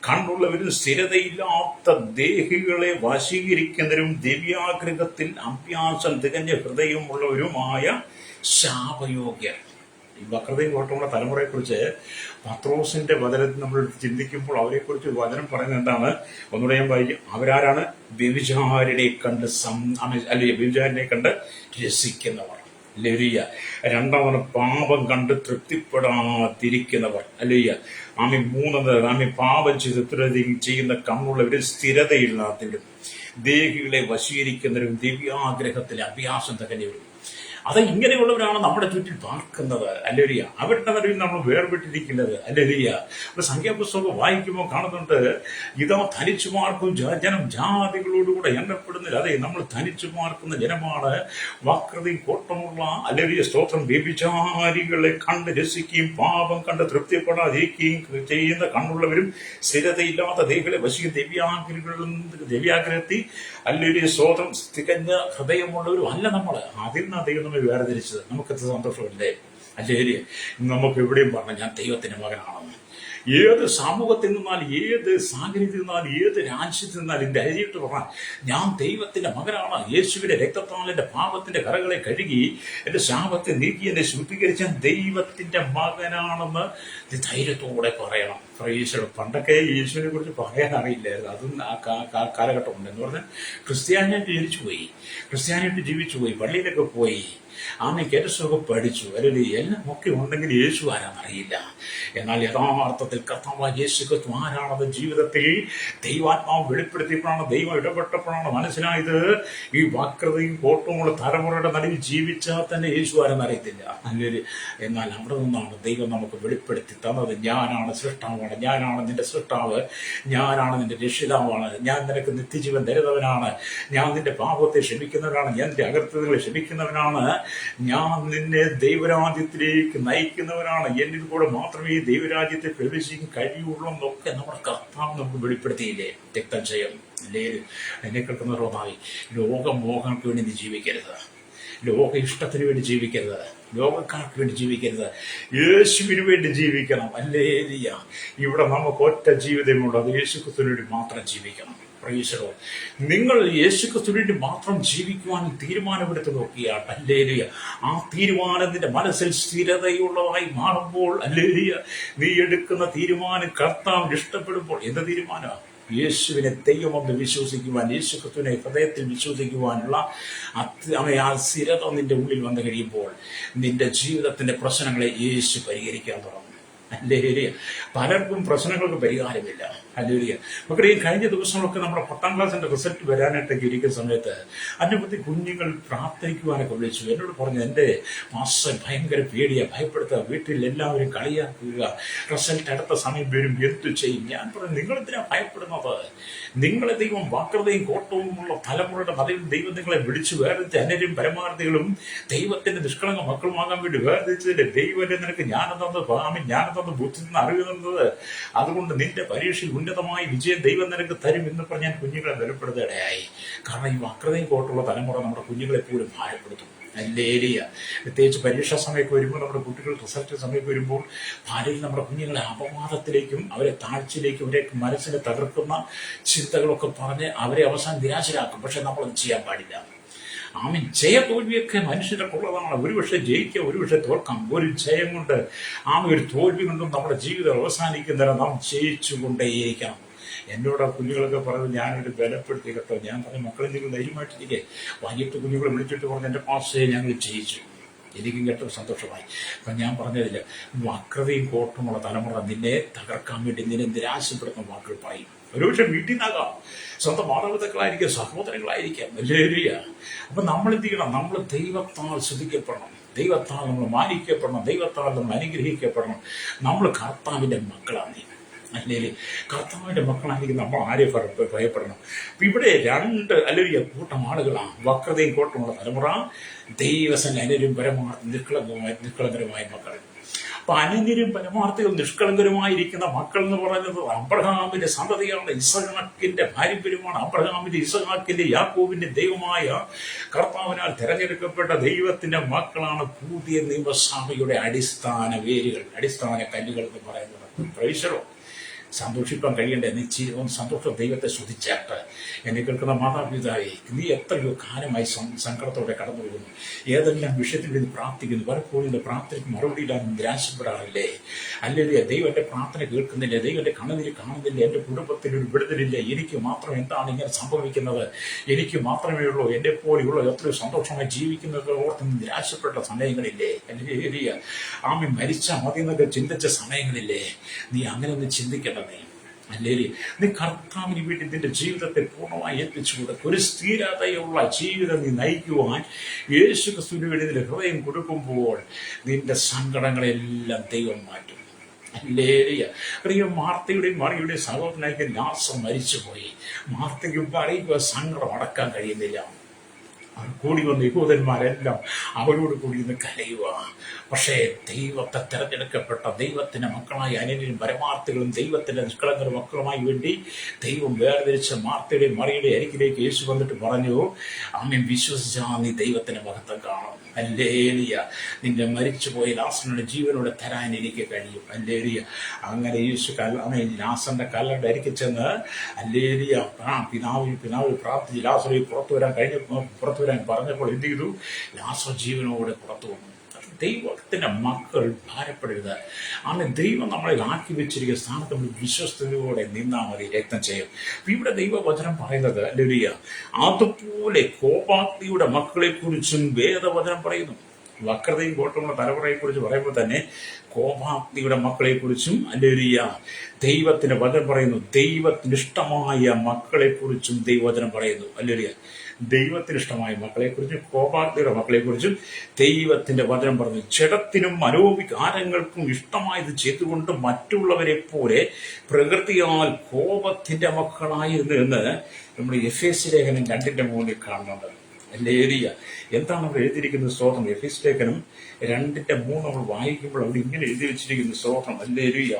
കണ്ണുള്ളവരും സ്ഥിരതയില്ലാത്ത ദേഹികളെ വശീകരിക്കുന്നവരും ദിവ്യാഗ്രഹത്തിൽ അഭ്യാസം തികഞ്ഞ ഹൃദയമുള്ളവരുമായ ശാപയോഗ്യർ. ഈ വക്രതയും കോട്ടമുള്ള തലമുറയെക്കുറിച്ച് പത്രോസിന്റെ വചനത്തിൽ നമ്മൾ ചിന്തിക്കുമ്പോൾ അവരെക്കുറിച്ച് വചനം പറയുന്നത് എന്താണ്? ഒന്നുകൂടെ ഞാൻ വായിക്കും. അവരാരാണ്? വ്യഭിചാരിനെ കണ്ട് അല്ലെങ്കിൽ വ്യഭിചാരിനെ കണ്ട് രസിക്കുന്നവർ. ഹല്ലേലൂയ. 2 പാപം കണ്ട് തൃപ്തിപ്പെടാതിരിക്കുന്നവർ. ഹല്ലേലൂയ. 3 പാപം ചെയ്ത് ചെയ്യുന്ന കണ്ണുള്ളവർ സ്ഥിരതയില്ലാത്തവരും. ദേഹികളെ വശീകരിക്കുന്നവരും ദിവ്യാഗ്രഹത്തിലെ അഭ്യാസം തികഞ്ഞവരും. അത് ഇങ്ങനെയുള്ളവരാണ് നമ്മുടെ ചുറ്റിൽ പാർക്കുന്നത്. അല്ലേലിയ. അവരുടെ നടുവിൽ നമ്മൾ വേർപെട്ടിരിക്കുന്നത്. അല്ലേലിയ. അപ്പൊ സംഖ്യാപുസ്തകം വായിക്കുമ്പോൾ കാണുന്നുണ്ട്, ഇതാ തനിച്ചു മാർക്കും ജനം ജാതികളോടുകൂടെ എണ്ണപ്പെടുന്നില്ല. അതെ, നമ്മൾ തനിച്ചു മാർക്കുന്ന ജനമാണ്. വക്രതയും കോട്ടമുള്ള അല്ലേലിയ സ്തോത്രം വ്യഭിചാരികളെ കണ്ട് രസിക്കുകയും പാപം കണ്ട് തൃപ്തിപ്പെടാതിരിക്കുകയും ചെയ്യുന്ന കണ്ണുള്ളവരും സ്ഥിരതയില്ലാത്ത ദേഹികളെ വശിക്കും ദിവ്യാഗ്രഹത്തിൽ അല്ലേലിയ സ്തോത്രം തികഞ്ഞ ഹൃദയമുള്ളവരും അല്ല നമ്മൾ. അതിൽ നിന്ന് ദൈവം നമ്മെ വേർതിരിച്ചത്. നമുക്കത് സന്തോഷമില്ലേ? അല്ലേലിയ. നമുക്ക് എവിടെയും പറഞ്ഞു ഞാൻ ദൈവത്തിന്റെ മകനാണെന്ന്. ഏത് സമൂഹത്തിൽ നിന്നാൽ, ഏത് സാഹചര്യത്തിൽ നിന്നാൽ, ഏത് രാജ്യത്തിൽ നിന്നാൽ ധൈര്യമായിട്ട് പറഞ്ഞാൽ ഞാൻ ദൈവത്തിന്റെ മകനാണ്. യേശുവിന്റെ രക്തത്താൽ എന്റെ പാപത്തിന്റെ കറകളെ കഴുകി എന്റെ ശാപത്തെ നീക്കി എന്നെ ശുദ്ധീകരിച്ച ദൈവത്തിന്റെ മകനാണെന്ന് ധൈര്യത്തോടെ പറയണം. ഈശോയുടെ പണ്ടൊക്കെ യേശുവിനെ കുറിച്ച് പറയാൻ അറിയില്ലായിരുന്നു. അതും ആ കാലഘട്ടം ഉണ്ട്. എന്ന് പറഞ്ഞാൽ ക്രിസ്ത്യാനിയായിട്ട് ക്രിസ്ത്യാനിയായിട്ട് ജീവിച്ചു പോയി, പള്ളിയിലൊക്കെ പോയി, കേരളമൊക്കെ പഠിച്ചു, അല്ലെങ്കിൽ എല്ലാം ഒക്കെ ഉണ്ടെങ്കിൽ യേശു ആരാന്നറിയില്ല. എന്നാൽ യഥാർത്ഥത്തിൽ കർത്താവായ യേശു ക്രിസ്തു ആരാണത് ജീവിതത്തിൽ ദൈവാത്മാവ് വെളിപ്പെടുത്തിയപ്പോഴാണ്, ദൈവം ഇടപെട്ടപ്പോഴാണ് മനസ്സിലായത്. ഈ വക്രതയും കോട്ടമുള്ള തലമുറയുടെ നടുവിൽ ജീവിച്ചാൽ തന്നെ യേശു ആരെന്നറിയത്തില്ല. അല്ലെങ്കിൽ എന്നാൽ അവിടെ നിന്നാണ് ദൈവം നമുക്ക് വെളിപ്പെടുത്തി തന്നത്. ഞാനാണ് സൃഷ്ടാവാണ്, ഞാനാണ് നിന്റെ സൃഷ്ടാവ്, ഞാനാണ് നിന്റെ രക്ഷിതാവാണ്, ഞാൻ നിനക്ക് നിത്യജീവൻ തരുന്നവനാണ്, ഞാൻ നിന്റെ പാപത്തെ ക്ഷമിക്കുന്നവനാണ്, ഞാൻ നിന്റെ അകൃത്യതകളെ ക്ഷമിക്കുന്നവനാണ്, ഞാൻ നിന്നെ ദൈവരാജ്യത്തിലേക്ക് നയിക്കുന്നവനാണ്, എന്നിൽ കൂടെ മാത്രമേ ഈ ദൈവരാജ്യത്തെ പ്രവേശിക്കാൻ കഴിയുള്ളൂ എന്നൊക്കെ നമ്മുടെ കർത്താവ് നമുക്ക് വെളിപ്പെടുത്തിയില്ലേ? രക്തജയം അല്ലേ? എന്നെ കേൾക്കുന്നവരുമായി ലോകമോഹങ്ങൾക്ക് വേണ്ടി നീ ജീവിക്കരുത്, ലോക ഇഷ്ടത്തിന് വേണ്ടി ജീവിക്കരുത്, ലോകക്കാർക്ക് വേണ്ടി ജീവിക്കരുത്, യേശുവിന് വേണ്ടി ജീവിക്കണം. അല്ലേലിയ. ഇവിടെ നമുക്ക് ഒറ്റ ജീവിതമുള്ളൂ, അത് യേശുക്രിസ്തുവിന് വേണ്ടി മാത്രം ജീവിക്കണം. പ്രൈസലോ. നിങ്ങൾ യേശുക്രിസ്തുവിന് വേണ്ടി മാത്രം ജീവിക്കുവാൻ തീരുമാനമെടുത്ത് നോക്കിയാൽ അല്ലേലിയ, ആ തീരുമാനം നിന്റെ മനസ്സിൽ സ്ഥിരതയുള്ളതായി മാറുമ്പോൾ അല്ലേലിയ, നീ എടുക്കുന്ന തീരുമാനം കർത്താവിന് ഇഷ്ടപ്പെടുമ്പോൾ. എന്ത് തീരുമാനമാണ്? യേശുവിനെ ദൈവമെന്ന് വിശ്വസിക്കുവാൻ, യേശുക്രിസ്തുവിനെ ഹൃദയത്തിൽ വിശ്വസിക്കുവാനുള്ള ആ സ്ഥിരത നിന്റെ ഉള്ളിൽ വന്നു കഴിയുമ്പോൾ നിന്റെ ജീവിതത്തിന്റെ പ്രശ്നങ്ങളെ യേശു പരിഹരിക്കാൻ തുടങ്ങും. അല്ലേലിയ. പലർക്കും പ്രശ്നങ്ങൾക്ക് പരിഹാരമില്ല. അല്ലേലിയ. മക്കളെ, ഈ കഴിഞ്ഞ ദിവസങ്ങളൊക്കെ നമ്മുടെ 10ാം ക്ലാസിന്റെ റിസൾട്ട് വരാനായിട്ടൊക്കെ ഇരിക്കുന്ന സമയത്ത് അനവധി കുഞ്ഞുങ്ങൾ പ്രാർത്ഥിക്കുവാനൊക്കെ വിളിച്ചു. എന്നോട് പറഞ്ഞു, എൻ്റെ മാസ്റ്റർ ഭയങ്കര പേടിയാ, ഭയപ്പെടുത്തുക, വീട്ടിൽ എല്ലാവരും കളിയാക്കുക, റിസൾട്ട് അടുത്ത സമയം വരും, എന്തു ചെയ്യും? ഞാൻ പറഞ്ഞു, നിങ്ങളെന്തിനാ ഭയപ്പെടുന്നത്? നിങ്ങളെ ദൈവം വക്രതയും കോട്ടവുമുള്ള തലമുറയുടെ നടുവിൽ ദൈവം നിങ്ങളെ വിളിച്ചു വേർതിരിച്ച് അനരും പരമാർത്ഥികളും ദൈവത്തിന്റെ നിഷ്കളങ്ക മക്കളുമാകാൻ വേണ്ടി വേർതിരിച്ചതിന്റെ ദൈവത്തെ നിനക്ക് ജ്ഞാനം തന്നത്, ജ്ഞാനം തന്നത്, ബുദ്ധി നിന്ന് അറിവ് തന്നത്. അതുകൊണ്ട് നിന്റെ പരീക്ഷയിൽ ഉന്നതമായ വിജയം ദൈവം നിനക്ക് തരും എന്ന് പറഞ്ഞ് ഞാൻ കുഞ്ഞുങ്ങളെ ബലപ്പെടുത്തുകയായി. കാരണം ഈ വക്രതയും കോട്ടുള്ള തലമുറ നമ്മുടെ കുഞ്ഞുങ്ങളെ പോലും ഭാരപ്പെടുത്തും. അല്ലേലിയ. പ്രത്യേകിച്ച് പരീക്ഷാ സമയമൊക്കെ വരുമ്പോൾ, നമ്മുടെ കുട്ടികൾ റിസൾട്ട് സമയമൊക്കെ വരുമ്പോൾ ഭാര്യയിൽ നമ്മുടെ കുഞ്ഞുങ്ങളെ അപവാദത്തിലേക്കും അവരെ താഴ്ചയിലേക്കും അവരെ മനസ്സിനെ തകർക്കുന്ന ചിന്തകളൊക്കെ പറഞ്ഞ് അവരെ അവസാനം നിരാശരാക്കും. പക്ഷെ നമ്മളത് ചെയ്യാൻ പാടില്ല. ആമീൻ. ജയ തോൽവിയൊക്കെ മനുഷ്യർക്ക് ഉള്ളതാണ്. ഒരുപക്ഷെ ജയിക്കാം, ഒരുപക്ഷെ തോൽക്കാം. ഒരു ജയം കൊണ്ട് ഒരു തോൽവി കൊണ്ടും നമ്മുടെ ജീവിതം അവസാനിക്കുന്നതിന് നാം ജയിച്ചുകൊണ്ടേയിരിക്കണം. എന്നോട് ആ കുഞ്ഞുങ്ങളൊക്കെ പറയുന്നത് ഞാനൊരു ബലപ്പെടുത്തി കേട്ടോ. ഞാൻ പറഞ്ഞു, മക്കളെ നിങ്ങൾ ധൈര്യമായിട്ടിരിക്കെ. വൈകിട്ട് കുഞ്ഞുങ്ങളെ വിളിച്ചിട്ട് പറഞ്ഞു, എൻ്റെ പാസ്റ്റേ ഞങ്ങൾ ജയിച്ചു. എനിക്കും കേട്ട സന്തോഷമായി. അപ്പം ഞാൻ പറഞ്ഞതില്ല, വക്രതയും കോട്ടമുള്ള തലമുറ നിന്നെ തകർക്കാൻ വേണ്ടി നിന്നെ നിരാശപ്പെടുന്ന വാക്കുകൾ പറയും. ഒരുപക്ഷെ വീട്ടിൽ നിന്നാകാം, സ്വന്തം മാതാപിതാക്കളായിരിക്കാം, സഹോദരങ്ങളായിരിക്കാം. വലിയ അപ്പം നമ്മൾ എന്ത് ചെയ്യണം? നമ്മൾ ദൈവത്താൽ ശ്രദ്ധിക്കപ്പെടണം, ദൈവത്താൽ നമ്മൾ മാനിക്കപ്പെടണം, ദൈവത്താൽ നമ്മൾ അനുഗ്രഹിക്കപ്പെടണം. നമ്മൾ കർത്താവിൻ്റെ മക്കളാണ്. അല്ലെങ്കിൽ കർത്താവിൻ്റെ മക്കളാണെങ്കിൽ നമ്മൾ ആരെ ഭയപ്പെടണം? അപ്പം ഇവിടെ രണ്ട് അല്ലെങ്കിൽ കൂട്ടം ആളുകളാണ്. വക്രതയും കോട്ടമുള്ള തലമുറ, ദൈവസംഘ അനരും പരമാർത്ഥ നിഷ്കളങ്കരമായ മക്കൾ. അപ്പൊ അനന്യരും പരമാർത്ഥികളും നിഷ്കളങ്കരുമായിരിക്കുന്ന മക്കൾ എന്ന് പറയുന്നത് അബ്രഹാമിന്റെ സന്തതിയാണ്, ഇസഹാക്കിന്റെ പാരമ്പര്യമാണ്. അബ്രഹാമിന്റെ, ഇസഹാക്കിന്റെ, യാക്കോബിന്റെ ദൈവമായ കർത്താവിനാൽ തെരഞ്ഞെടുക്കപ്പെട്ട ദൈവത്തിന്റെ മക്കളാണ് പുതിയ നിയമസഭയുടെ അടിസ്ഥാന വേരുകൾ, അടിസ്ഥാന കല്ലുകൾ എന്ന് പറയുന്നത്. പ്രൈസലോ. സന്തോഷിക്കാൻ കഴിയണ്ടേ? നീ സന്തോഷം ദൈവത്തെ സ്തുതിച്ചാട്ട്. എന്നെ കേൾക്കുന്ന മാതാപിതാവേ, നീ എത്രയോ കാലമായി സങ്കടത്തോടെ കടന്നു പോകുന്നു, ഏതെല്ലാം വിഷയത്തിൽ നീ പ്രാർത്ഥിക്കുന്നു. പലപ്പോഴും ഇത് പ്രാർത്ഥനയ്ക്ക് മറുപടി ഇല്ലാതെ നിരാശപ്പെടാറില്ലേ? അല്ലെങ്കിൽ ദൈവം എൻ്റെ പ്രാർത്ഥന കേൾക്കുന്നില്ല, ദൈവം എൻ്റെ കണ്ണുനീര് കാണുന്നില്ല, എൻ്റെ കുടുംബത്തിൽ ഒരു വിടുതലില്ല, എനിക്ക് മാത്രം എന്താണ് ഇങ്ങനെ സംഭവിക്കുന്നത്, എനിക്ക് മാത്രമേ ഉള്ളൂ, എൻ്റെ പോലെയുള്ള എത്രയോ സന്തോഷമായി ജീവിക്കുന്നത് ഓർത്ത് നിരാശപ്പെട്ട സമയങ്ങളില്ലേ? അല്ലെങ്കിൽ ആമി മരിച്ചാൽ മതി എന്നൊക്കെ ചിന്തിച്ച സമയങ്ങളില്ലേ? നീ അങ്ങനെ ഒന്ന് ചിന്തിക്കേണ്ടതേ. അല്ലെങ്കിൽ നീ കർത്താവിന് വേണ്ടി നിന്റെ ജീവിതത്തെ പൂർണ്ണമായി ഏൽപ്പിച്ചു കൊടുക്കുക. ഒരു സ്ഥിരതയുള്ള ജീവിതം നീ നയിക്കുവാൻ യേശു ക്രിസ്തുവിന് വേണ്ടി നിന്റെ ഹൃദയം കൊടുക്കുമ്പോൾ നിന്റെ സങ്കടങ്ങളെല്ലാം ദൈവം മാറ്റും. ഹല്ലേലൂയ. പ്രിയ മാർത്തയുടെയും മറിയുടെയും സഹോദരനായി ലാസർ മരിച്ചുപോയി. മാർത്തയ്ക്ക് മറിയുക സങ്കടം അടക്കാൻ കഴിയുന്നില്ല. കൂടി വന്ന യഹൂദന്മാരെല്ലാം അവരോട് കൂടി ഇന്ന് കരയുക. പക്ഷേ ദൈവത്തെ തിരഞ്ഞെടുക്കപ്പെട്ട ദൈവത്തിന്റെ മക്കളായ അനന്യനും പരമാർത്ഥികളും ദൈവത്തിന്റെ നിഷ്കളങ്കരും മക്കളുമായി വേണ്ടി ദൈവം വേർതിരിച്ച മാർത്തയുടെയും മറിയുടെ അരികിലേക്ക് യേശു വന്നിട്ട് പറഞ്ഞു, അമ്മ വിശ്വസിച്ചാ നീ ദൈവത്തിന്റെ മഹത്വം കാണും. ഹല്ലേലൂയ. നിന്റെ മരിച്ചുപോയ ലാസറിന്റെ ജീവനോടെ തരാൻ എനിക്ക് കഴിയും. ഹല്ലേലൂയ. അങ്ങനെ യേശു ലാസറിന്റെ കല്ലറയുടെ അരികിൽ ചെന്ന് ഹല്ലേലൂയ പിതാവ് പ്രാർത്ഥിച്ച് ലാസറിൽ പുറത്തു വരാൻ പറഞ്ഞപ്പോൾ എന്ത് ചെയ്തു? ലാസർ ജീവനോടെ പുറത്തു വന്നു. ദൈവത്തിന്റെ മക്കൾ ഭാരപ്പെടരുത്. അങ്ങനെ ദൈവം നമ്മളെ ആക്കി വെച്ചിരിക്കുന്ന സ്ഥാനത്ത് നമ്മൾ വിശ്വസ്തയോടെ നിന്നാൽ മതി, രക്തം ചെയ്യും. ഇവിടെ ദൈവവചനം പറയുന്നത് ഹല്ലേലൂയ, അതുപോലെ കോപാഗ്നിയുടെ മക്കളെ കുറിച്ചും വേദവചനം പറയുന്നു. വക്രതയും കോട്ടമുള്ള തലമുറയെ കുറിച്ച് പറയുമ്പോൾ തന്നെ കോപാഗ്നിയുടെ മക്കളെ കുറിച്ചും ഹല്ലേലൂയ ദൈവത്തിന്റെ വചനം പറയുന്നു. ദൈവത്തിന് ഇഷ്ടമായ മക്കളെ കുറിച്ചും ദൈവവചനം പറയുന്നു. ഹല്ലേലൂയ. ദൈവത്തിന് ഇഷ്ടമായ മക്കളെക്കുറിച്ചും കോപാഗ്നിയുടെ മക്കളെക്കുറിച്ചും ദൈവത്തിന്റെ വചനം പറഞ്ഞു. ജഡത്തിനും മനോവികാരങ്ങൾക്കും ഇഷ്ടമായത് ചെയ്തുകൊണ്ട് മറ്റുള്ളവരെ പോലെ പ്രകൃതിയാൽ കോപത്തിന്റെ മക്കളായിരുന്നു എന്ന് നമ്മൾ എഫേസ്യ ലേഖനം 2:3 കാണുന്നുണ്ട്. ഹല്ലേലൂയ. എന്താണ് അവിടെ എഴുതിയിരിക്കുന്നത്? സ്തോത്രം. എഫേസ്യ ലേഖനം 2:3 നമ്മൾ വായിക്കുമ്പോൾ അവിടെ ഇങ്ങനെ എഴുതി വെച്ചിരിക്കുന്നു. സ്തോത്രം. ഹല്ലേലൂയ.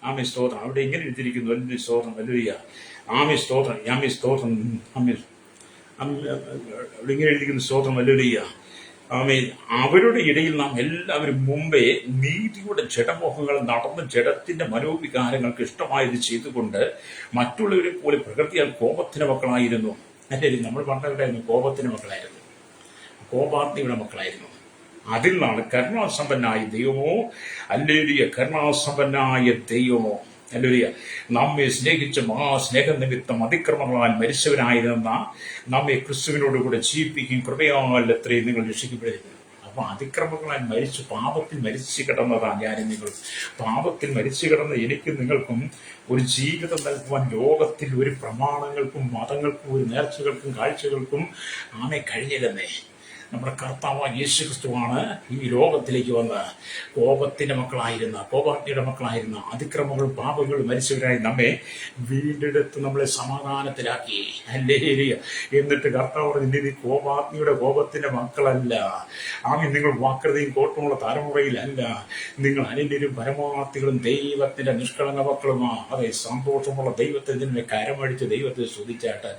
ആമേ സ്തോത്രം. അവിടെ ഇങ്ങനെ എഴുതിയിരിക്കുന്നു. ഹല്ലേലൂയ. സ്തോത്രം. ഹല്ലേലൂയ. ആമേ സ്തോത്രം. ആമേ സ്തോത്രം. ആമേ അവിടെ ഇങ്ങനെ എഴുതിയിരിക്കുന്നു. സ്തോത്രം. ഹല്ലേലൂയ. ആമേൻ. അവരുടെ ഇടയിൽ നാം എല്ലാവരും മുമ്പേ നീതിയുടെ ജഡമോഹങ്ങൾ നടന്ന് ജഡത്തിന്റെ മനോവികാരങ്ങൾക്ക് ഇഷ്ടമായത് ചെയ്തുകൊണ്ട് മറ്റുള്ളവരെ പോലെ പ്രകൃതിയാൽ കോപത്തിന്റെ മക്കളായിരുന്നു. അല്ലെങ്കിൽ നമ്മൾ പണ്ടവരായിരുന്നു കോപത്തിന്റെ മക്കളായിരുന്നു, കോപാഗ്നിയുടെ മക്കളായിരുന്നു. അതിൽ നിന്നാണ് കരുണാസമ്പന്നായ ദൈവമോ ഹല്ലേലൂയ, കരുണാസമ്പന്നായ ദൈവമോ ഹല്ലേലൂയ നമ്മെ സ്നേഹിച്ച മഹാസ്നേഹ നിമിത്തം അതിക്രമങ്ങളാൽ മരിച്ചവനായിരുന്ന നമ്മെ ക്രിസ്തുവിനോടുകൂടെ ജീവിപ്പിക്കും കൃപയാൽ എത്രയും നിങ്ങൾ രക്ഷിക്കപ്പെടുന്നു. അപ്പൊ അതിക്രമങ്ങളാൽ മരിച്ചു, പാപത്തിൽ മരിച്ചു കിടന്നതാണ് ഞാനും നിങ്ങൾ. പാപത്തിൽ മരിച്ചു കിടന്ന എനിക്കും നിങ്ങൾക്കും ഒരു ജീവിതം നൽകുവാൻ ലോകത്തിൽ ഒരു പ്രമാണങ്ങൾക്കും മതങ്ങൾക്കും ഒരു നേർച്ചകൾക്കും കാഴ്ചകൾക്കും ആമെ കഴിഞ്ഞില്ലെന്നേ. നമ്മുടെ കർത്താവായ യേശു ക്രിസ്തുവാണ് ഈ ലോകത്തിലേക്ക് വന്ന് കോപത്തിന്റെ മക്കളായിരുന്ന, കോപാഗ്നിയുടെ മക്കളായിരുന്ന, അതിക്രമങ്ങളും പാപങ്ങളും മരിച്ചവരായി നമ്മെ വീണ്ടെടുത്ത് നമ്മളെ സമാധാനത്തിലാക്കി. ഹല്ലേലൂയ. എന്നിട്ട് കർത്താവ് പറഞ്ഞു, നീ കോപാഗ്നിയുടെ കോപത്തിന്റെ മക്കളല്ല. ആമേൻ. നിങ്ങൾ വക്രതയും കോട്ടമുള്ള തലമുറയിലല്ല. നിങ്ങൾ അനന്യരും പരമാർത്ഥികളും ദൈവത്തിന്റെ നിഷ്കളങ്ക മക്കളുമാ. അതെ, സന്തോഷമുള്ള ദൈവത്തെ നിന്നെ കരമടിച്ച് ദൈവത്തെ സ്തുതിച്ചാട്ട്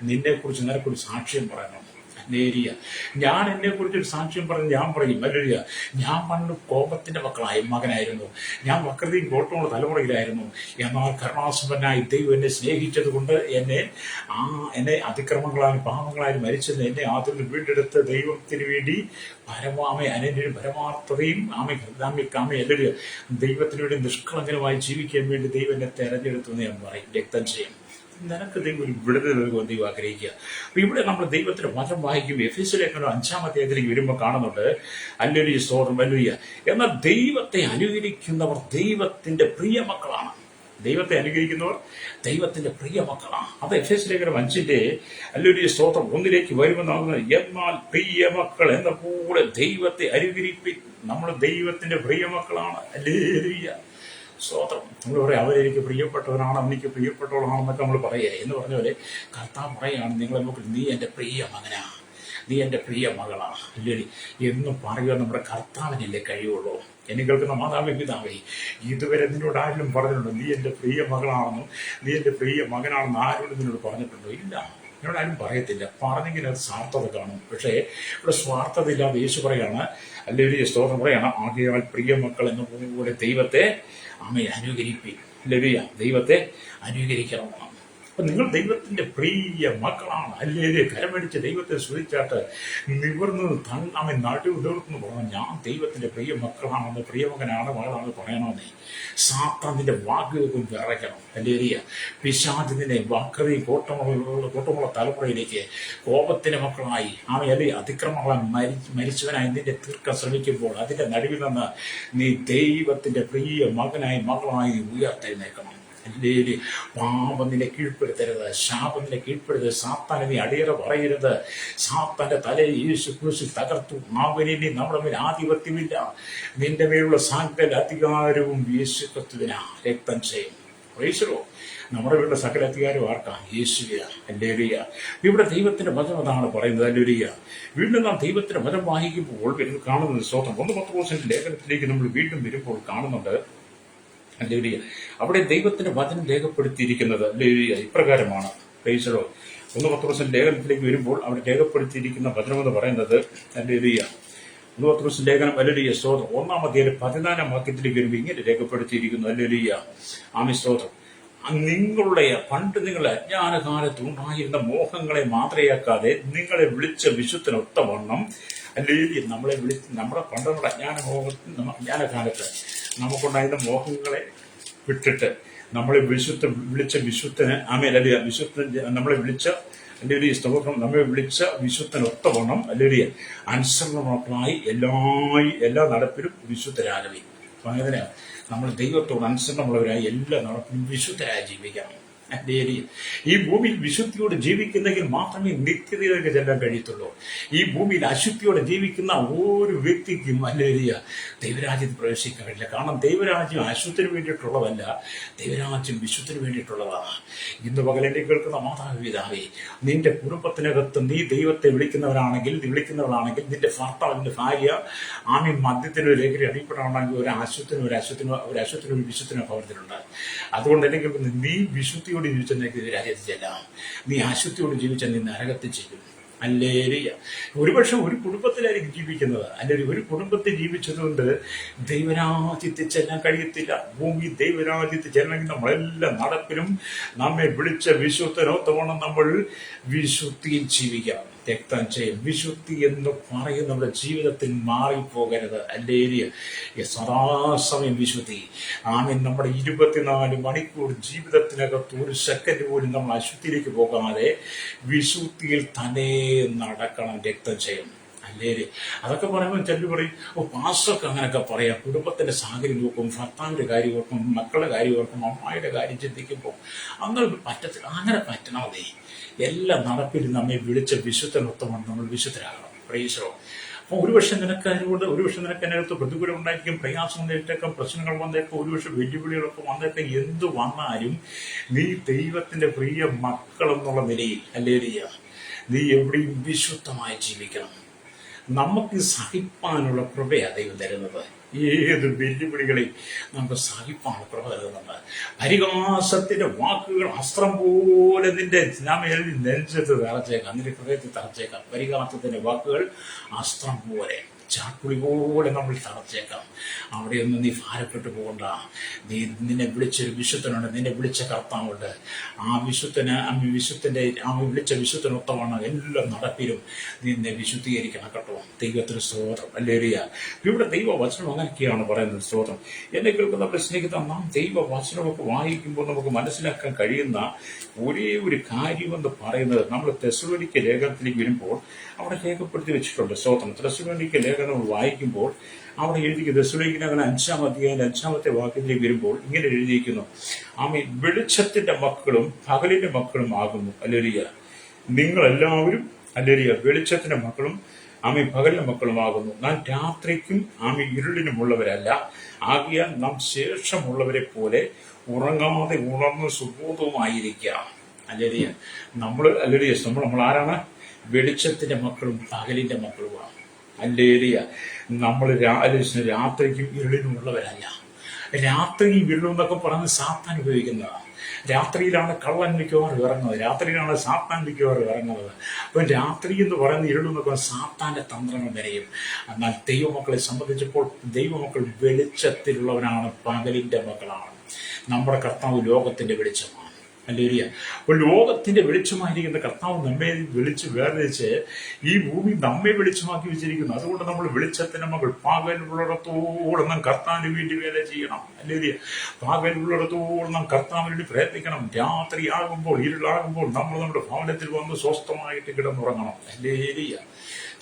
നിന്നെക്കുറിച്ച് നിനക്കൊരു സാക്ഷ്യം പറയണം. ഹല്ലേലൂയ. ഞാൻ എന്നെ കുറിച്ചൊരു സാക്ഷ്യം പറഞ്ഞ് ഞാൻ പറയും, ഹല്ലേലൂയ, ഞാൻ പണ്ട് കോപത്തിന്റെ മകനായിരുന്നു, ഞാൻ വക്രതയും കോട്ടമുള്ള തലമുറയിലായിരുന്നു. എന്നാൽ കരുണാസമ്പന്നനായി ദൈവം എന്നെ സ്നേഹിച്ചത് കൊണ്ട് എന്നെ അതിക്രമങ്ങളാലും പാപങ്ങളാലും മരിച്ചത് എന്നെ ആദ്യം വീണ്ടെടുത്ത് ദൈവത്തിന് വേണ്ടി അനന്യരും പരമാർത്ഥതയും ഹല്ലേലൂയ ദൈവത്തിന് വേണ്ടി നിഷ്കളങ്കരമായി ജീവിക്കാൻ വേണ്ടി ദൈവം എന്നെ തെരഞ്ഞെടുത്തു എന്ന് ഞാൻ പറയും. രക്തം ചെയ്യും. നിനക്ക് ദൈവം ഒരു വിടുതൽ നൽകുവാൻ ദൈവം ആഗ്രഹിക്കുക. അപ്പൊ ഇവിടെ നമ്മൾ ദൈവത്തിന്റെ വചനം വായിക്കുമ്പോൾ എഫേസ്യ ലേഖനം 5-ാം അധ്യായത്തിലേക്ക് വരുമ്പോൾ കാണുന്നുണ്ട് ഹല്ലേലൂയ, സ്തോത്രം, ഹല്ലേലൂയ. എന്നാൽ ദൈവത്തെ അനുകരിക്കുന്നവർ ദൈവത്തിന്റെ പ്രിയ മക്കളാണ്. ദൈവത്തെ അനുകരിക്കുന്നവർ ദൈവത്തിന്റെ പ്രിയ മക്കളാണ്. അത് എഫേസ്യ ലേഖനം 5-ന്റെ ഹല്ലേലൂയ, സ്തോത്രം 1 വരുമെന്നാണ്. എന്നാൽ പ്രിയ മക്കൾ എന്ന പോലെ ദൈവത്തെ അനുകരിപ്പി. നമ്മൾ ദൈവത്തിന്റെ പ്രിയ മക്കളാണ്. ഹല്ലേലൂയ, സ്തോത്രം. നമ്മൾ പറയാം, അവരെനിക്ക് പ്രിയപ്പെട്ടവനാണ്, അവനിക്ക് പ്രിയപ്പെട്ടവളാണെന്നൊക്കെ നമ്മൾ പറയേ എന്ന് പറഞ്ഞ പോലെ കർത്താവ് പറയാണ്, നിങ്ങളെ നോക്കി നീ എൻ്റെ പ്രിയ മകനാ, നീ എൻ്റെ പ്രിയ മകളാ. അല്ലേ എന്ന് പറയുക നമ്മുടെ കർത്താവിനല്ലേ കഴിയുള്ളൂ. എന്നെ കേൾക്കുന്ന മാതാവേ, പിതാവേ, ഇതുവരെ നിന്നോട് ആരെങ്കിലും പറഞ്ഞിട്ടുണ്ടോ നീ എൻ്റെ പ്രിയ മകളാണെന്നും നീ എൻ്റെ പ്രിയ മകനാണെന്ന് ആരോടും നിന്നോട് പറഞ്ഞിട്ടുണ്ടോ? ഇല്ല, എന്നോട് ആരും പറയത്തില്ല. പറഞ്ഞെങ്കിൽ അത് സ്വാർത്ഥത കാണും. പക്ഷേ ഇവിടെ സ്വാർത്ഥത ഇല്ലാതെ യേശു പറയാണ്, ഹല്ലേലൂയ, സ്തോത്രം, പറയാണ്, ആകയാൽ പ്രിയ മക്കൾ എന്ന പോലെ ദൈവത്തെ അനുകരിപ്പി. ഹല്ലേലൂയ, ദൈവത്തെ അനുകരിക്കണം. അപ്പൊ നിങ്ങൾ ദൈവത്തിന്റെ പ്രിയ മക്കളാണ്. ഹല്ലേലൂയ, കരമടിച്ച് ദൈവത്തെ സ്തുതിച്ചാട്ട് നിവർന്ന് തന്നവൻ നടുവിടർന്ന് പറഞ്ഞു, ഞാൻ ദൈവത്തിന്റെ പ്രിയ മക്കളാണെന്ന്, പ്രിയമകനാണ്, മകളാണെന്ന് പറയണമെന്നേ. സാത്താന്റെ വാക്കുകൾക്കും വിറയ്ക്കണം. ഹല്ലേലൂയ, പിശാചിനെ വക്രതയും കോട്ടമുള്ള തലമുറയിലേക്ക് കോപത്തിന്റെ മക്കളായി അല്ലെങ്കിൽ അതിക്രമങ്ങളാൽ മരിച്ചവനായി നിന്നെ തീർക്കാൻ ശ്രമിക്കുമ്പോൾ അതിന്റെ നടുവിൽ നിന്ന് നീ ദൈവത്തിന്റെ പ്രിയ മകനായി, മകളായി ഉയർത്തെഴുന്നേൽക്കണം. അല്ലേലി. പാപം നിന്നെ കീഴ്പ്പെടുത്തരുത്, ശാപം നിന്നെ കീഴ്പ്പെടുത്തരുത്, സാത്താനെ നീ അടിയറ പറയരുത്. സാത്താന്റെ തലയിൽ യേശു ക്രിസ്തു തകർത്തു. അവനിനി നമ്മുടെ മേൽ ആധിപത്യമില്ല. നിന്റെ മേലുള്ള സകല അധികാരവും യേശു ക്രിസ്തുവിനാ. രക്തം ചെയ്യും. പ്രൈസലോ. നമ്മുടെ വീട്ടിലെ സകല അധികാരം ആർക്കാ? യേശുവിയ. ഹല്ലേലൂയ. ഇവിടെ ദൈവത്തിന്റെ വചനം അതാണ് പറയുന്നത്. ഹല്ലേലൂയ. വീണ്ടും നാം ദൈവത്തിന്റെ വചനം വായിക്കുമ്പോൾ കാണുന്നത് സ്തോത്രം 1 പത്രോസിന്റെ ലേഖനത്തിലേക്ക് നമ്മൾ വീണ്ടും വരുമ്പോൾ കാണുന്നുണ്ട്. ഹല്ലേലൂയ. അവിടെ ദൈവത്തിന്റെ വചനം രേഖപ്പെടുത്തിയിരിക്കുന്നത് ഹല്ലേലൂയ ഇപ്രകാരമാണ്. പ്രൈസലോ. 1 പത്രോസിന്റെ ലേഖനത്തിലേക്ക് വരുമ്പോൾ അവിടെ രേഖപ്പെടുത്തിയിരിക്കുന്ന വചനം എന്ന് പറയുന്നത് ഹല്ലേലൂയ 1 പത്രോസിന്റെ ലേഖനം ഹല്ലേലൂയ സ്തോത്രം 1-ാം അധ്യായം 14-ാം വാക്യത്തിലേക്ക് വരുമ്പോൾ ഇങ്ങനെ രേഖപ്പെടുത്തിയിരിക്കുന്നു. ഹല്ലേലൂയ. ആമേൻ സ്തോത്രം. നിങ്ങളുടെ പണ്ട് നിങ്ങളുടെ അജ്ഞാനകാലത്ത് ഉണ്ടായിരുന്ന മോഹങ്ങളെ മാതൃകയാക്കാതെ നിങ്ങളെ വിളിച്ച വിശുദ്ധനൊത്തവണ്ണം അല്ലെങ്കിൽ നമ്മുടെ പണ്ടുള്ള അജ്ഞാനകാലത്ത് നമുക്കുണ്ടായിരുന്ന മോഹങ്ങളെ വിട്ടിട്ട് നമ്മളെ വിളിച്ച വിശുദ്ധന് അല്ലെങ്കിൽ നമ്മളെ വിളിച്ച അല്ലെങ്കിൽ സ്തോത്രം നമ്മെ വിളിച്ച വിശുദ്ധനൊത്തവണ്ണം അല്ലെങ്കിൽ അനുസരണമക്കളായി എല്ലാ നടപ്പിലും വിശുദ്ധരാകവേ. അപ്പൊ അങ്ങനെ നമ്മൾ ദൈവത്തോട് അനുസരണമുള്ളവരായി എല്ലാ നടപ്പിലും വിശുദ്ധരായി ജീവിക്കണം. ഈ ഭൂമിയിൽ വിശുദ്ധിയോടെ ജീവിക്കുന്നെങ്കിൽ മാത്രമേ നിത്യതയിലേക്ക് ചെല്ലാൻ കഴിയത്തുള്ളൂ. ഈ ഭൂമിയിൽ അശുദ്ധിയോടെ ജീവിക്കുന്ന ഓരോ വ്യക്തിക്കും ഹല്ലേലൂയ ദൈവരാജ്യത്തിൽ പ്രവേശിക്കാൻ കഴിയില്ല. കാരണം ദൈവരാജ്യം അശുദ്ധിന് വേണ്ടിയിട്ടുള്ളതല്ല, ദൈവരാജ്യം വിശുദ്ധിന് വേണ്ടിയിട്ടുള്ളതാണ്. ഇന്ന് പകലെന്നെ കേൾക്കുന്ന മാതാപിതാവേ, നിന്റെ കുടുംബത്തിനകത്ത് നീ ദൈവത്തെ വിളിക്കുന്നവരാണെങ്കിൽ നിന്റെ ഭർത്താവ്, നിന്റെ ഭാര്യ ആമി മദ്യത്തിന് ലഹരി അടിപ്പെടാണെങ്കിൽ ഒരു അശുദ്ധിനും വിശുദ്ധിനും ഭവനത്തിലുണ്ട്. അതുകൊണ്ട് അല്ലെങ്കിൽ നീ വിശുദ്ധിയോട് ജീവിച്ച നിനക്ക് രാജ്യത്തിലെല്ലാം, നീ അശുദ്ധിയോട് ജീവിച്ചാൽ നീ നരകത്തിൽ ചെയ്യും. ഹല്ലേലൂയ. ഒരുപക്ഷെ ഒരു കുടുംബത്തിലായിരിക്കും ജീവിക്കുന്നത്, അല്ലെങ്കിൽ ഒരു കുടുംബത്തിൽ ജീവിച്ചതുകൊണ്ട് ദൈവരാജ്യത്തിൽ ചെല്ലാൻ കഴിയത്തില്ല. ഭൂമി ദൈവരാജ്യത്തിൽ ചെല്ലണമെങ്കിൽ നമ്മളെല്ലാം നടപ്പിലും നമ്മെ വിളിച്ച വിശുദ്ധനോത്തവണ്ണം നമ്മൾ വിശുദ്ധിയിൽ ജീവിക്കണം. രക്തം ചെയ്യും. വിശുദ്ധി എന്ന് പറയും നമ്മുടെ ജീവിതത്തിൽ മാറിപ്പോകരുത്. ഹല്ലേലൂയ. സദാസമയം വിശുദ്ധി. ആമേൻ. നമ്മുടെ 24 മണിക്കൂർ ജീവിതത്തിനകത്ത് ഒരു സെക്കൻഡ് പോലും നമ്മൾ അശുദ്ധിയിലേക്ക് പോകാതെ വിശുദ്ധിയിൽ തന്നെ നടക്കണം. രക്തം ചെയ്യും. അല്ലേല് അതൊക്കെ പറയുമ്പോൾ ചെല്ലു പറയും, പാസ്റ്റർക്ക് അങ്ങനെയൊക്കെ പറയാം. കുടുംബത്തിന്റെ സാഹചര്യം നോക്കും, ഭർത്താവിന്റെ കാര്യം ഓർക്കും, മക്കളുടെ കാര്യം ഓർക്കും, അമ്മായിയുടെ കാര്യം ചിന്തിക്കുമ്പോൾ അങ്ങനെ പറ്റത്തില്ല. അങ്ങനെ പറ്റണം. മതി. എല്ലാ നടപ്പിലും നമ്മെ വിളിച്ച വിശുദ്ധനൊത്തമാണ് നമ്മൾ വിശുദ്ധരാകണം. പ്രൈസോ. അപ്പോൾ ഒരുപക്ഷെ നിനക്ക് അതിനകത്ത് പ്രതികൂലം ഉണ്ടായിരിക്കും, പ്രയാസം വന്നേക്കാം, പ്രശ്നങ്ങൾ വന്നേക്കാം, ഒരുപക്ഷെ വെല്ലുവിളികളൊക്കെ വന്നേക്കാം. എന്ത് വന്നാലും നീ ദൈവത്തിന്റെ പ്രിയ മക്കൾ എന്നുള്ള നിലയിൽ ഹല്ലേലൂയ നീ എവിടെയും വിശുദ്ധമായി ജീവിക്കണം. നമുക്ക് സഹിപ്പാനുള്ള കൃപയാണ് ദൈവം തരുന്നത്. ഏത് വെല്ലുവിളികളെയും നമുക്ക് സഹിപ്പാനുള്ള കൃപ തരുന്നുണ്ട്. പരിഹാസത്തിന്റെ വാക്കുകൾ അസ്ത്രം പോലെ നിന്റെ നെഞ്ചത്ത് തറച്ചേക്കാം, നിന്റെ ഹൃദയത്തിൽ തറച്ചേക്കാം. പരിഹാസത്തിന്റെ വാക്കുകൾ അസ്ത്രം പോലെ, ചാക്കുളി പോലെ നമ്മൾ തറച്ചേക്കാം. അവിടെയൊന്നും നീ ഭാരപ്പെട്ടു പോകണ്ട. നിന്നെ വിളിച്ചൊരു വിശുദ്ധനുണ്ട്, നിന്നെ വിളിച്ച കർത്താവുണ്ട്. ആ വിളിച്ച വിശുദ്ധനൊത്തമാണ് എല്ലാ നടപ്പിലും നിന്നെ വിശുദ്ധീകരിക്കണം കേട്ടോ. ദൈവത്തിന് സ്തോത്രം. ഹല്ലേലൂയ. ഇവിടെ ദൈവവചനം അങ്ങനെയൊക്കെയാണ് പറയുന്നത്. സ്തോത്രം. എന്നെ കേൾക്കുന്ന നമ്മുടെ സ്നേഹിത, നാം ദൈവവചനമൊക്കെ വായിക്കുമ്പോൾ നമുക്ക് മനസ്സിലാക്കാൻ കഴിയുന്ന ഒരേ ഒരു കാര്യമെന്ന് പറയുന്നത്, നമ്മൾ തെസ്സലോനിക്ക ലേഖനത്തിലേക്ക് വരുമ്പോൾ അവിടെ രേഖപ്പെടുത്തി വെച്ചിട്ടുണ്ട്. സ്തോത്രം. തെസ്സലോനിക്ക ലേഖനം വായിക്കുമ്പോൾ അവിടെ എഴുതിയിരിക്കുന്നത്, തെസ്സലോനിക്ക ലേഖനം 5-ാം അധ്യായം 5-ാമത്തെ വാക്യത്തിലേക്ക് വരുമ്പോൾ ഇങ്ങനെ എഴുതിയിരിക്കുന്നു, ആമേൻ, വെളിച്ചത്തിന്റെ മക്കളും പകലിന്റെ മക്കളും ആകുന്നു. ഹല്ലേലൂയ. നിങ്ങളെല്ലാവരും ഹല്ലേലൂയ വെളിച്ചത്തിന്റെ മക്കളും ആമേൻ പകലിന്റെ മക്കളുമാകുന്നു. നാം രാത്രിക്കും ആമേൻ ഇരുളിനുമുള്ളവരല്ല. ആകിയാൽ നാം ശേഷമുള്ളവരെ പോലെ ഉറങ്ങാതെ ഉണർന്ന് സുബോധവുമായിരിക്കാം. ഹല്ലേലൂയ. നമ്മൾ ആരാണ്? വെളിച്ചത്തിന്റെ മക്കളും പകലിന്റെ മക്കളുമാണ്. ഹല്ലേലൂയ. നമ്മൾ രാത്രിക്കും ഇരുളിനുമുള്ളവരല്ല. രാത്രിയും ഇരുളും എന്നൊക്കെ പറഞ്ഞ് സാത്താൻ ഉപയോഗിക്കുന്നതാണ്. രാത്രിയിലാണ് കള്ളൻ മിക്കവാറും ഇറങ്ങുന്നത്, രാത്രിയിലാണ് സാത്താൻ മിക്കവാറും ഇറങ്ങുന്നത്. അപ്പം രാത്രി എന്ന് പറയുന്ന ഇരുളെന്നൊക്കെ സാത്താന്റെ തന്ത്രങ്ങൾ വരെയും. എന്നാൽ ദൈവമക്കളെ സംബന്ധിച്ചപ്പോൾ ദൈവമക്കൾ വെളിച്ചത്തിലുള്ളവരാണ്, പകലിന്റെ മക്കളാണ്. നമ്മുടെ കർത്താവ് ലോകത്തിന്റെ വെളിച്ചമാണ്. ഹല്ലേലൂയ. അപ്പോൾ ലോകത്തിന്റെ വെളിച്ചമായിരിക്കുന്ന കർത്താവ് നമ്മെ വിളിച്ച് വേർതിരിച്ച് ഈ ഭൂമി നമ്മെ വെളിച്ചമാക്കി വെച്ചിരിക്കുന്നു. അതുകൊണ്ട് നമ്മൾ വെളിച്ചത്തിന്റെ മകൾ, പകലുള്ളിടത്തോളം നാം കർത്താവിന് വേണ്ടി വേല ചെയ്യണം. ഹല്ലേലൂയ. പകലുള്ളിടത്തോളം നാം കർത്താവിന് വേണ്ടി പ്രയത്നിക്കണം. രാത്രിയാകുമ്പോൾ, ഇരുളാകുമ്പോൾ നമ്മൾ നമ്മുടെ ഭവനത്തിൽ വന്ന് സ്വസ്ഥമായിട്ട് കിടന്നുറങ്ങണം. ഹല്ലേലൂയ.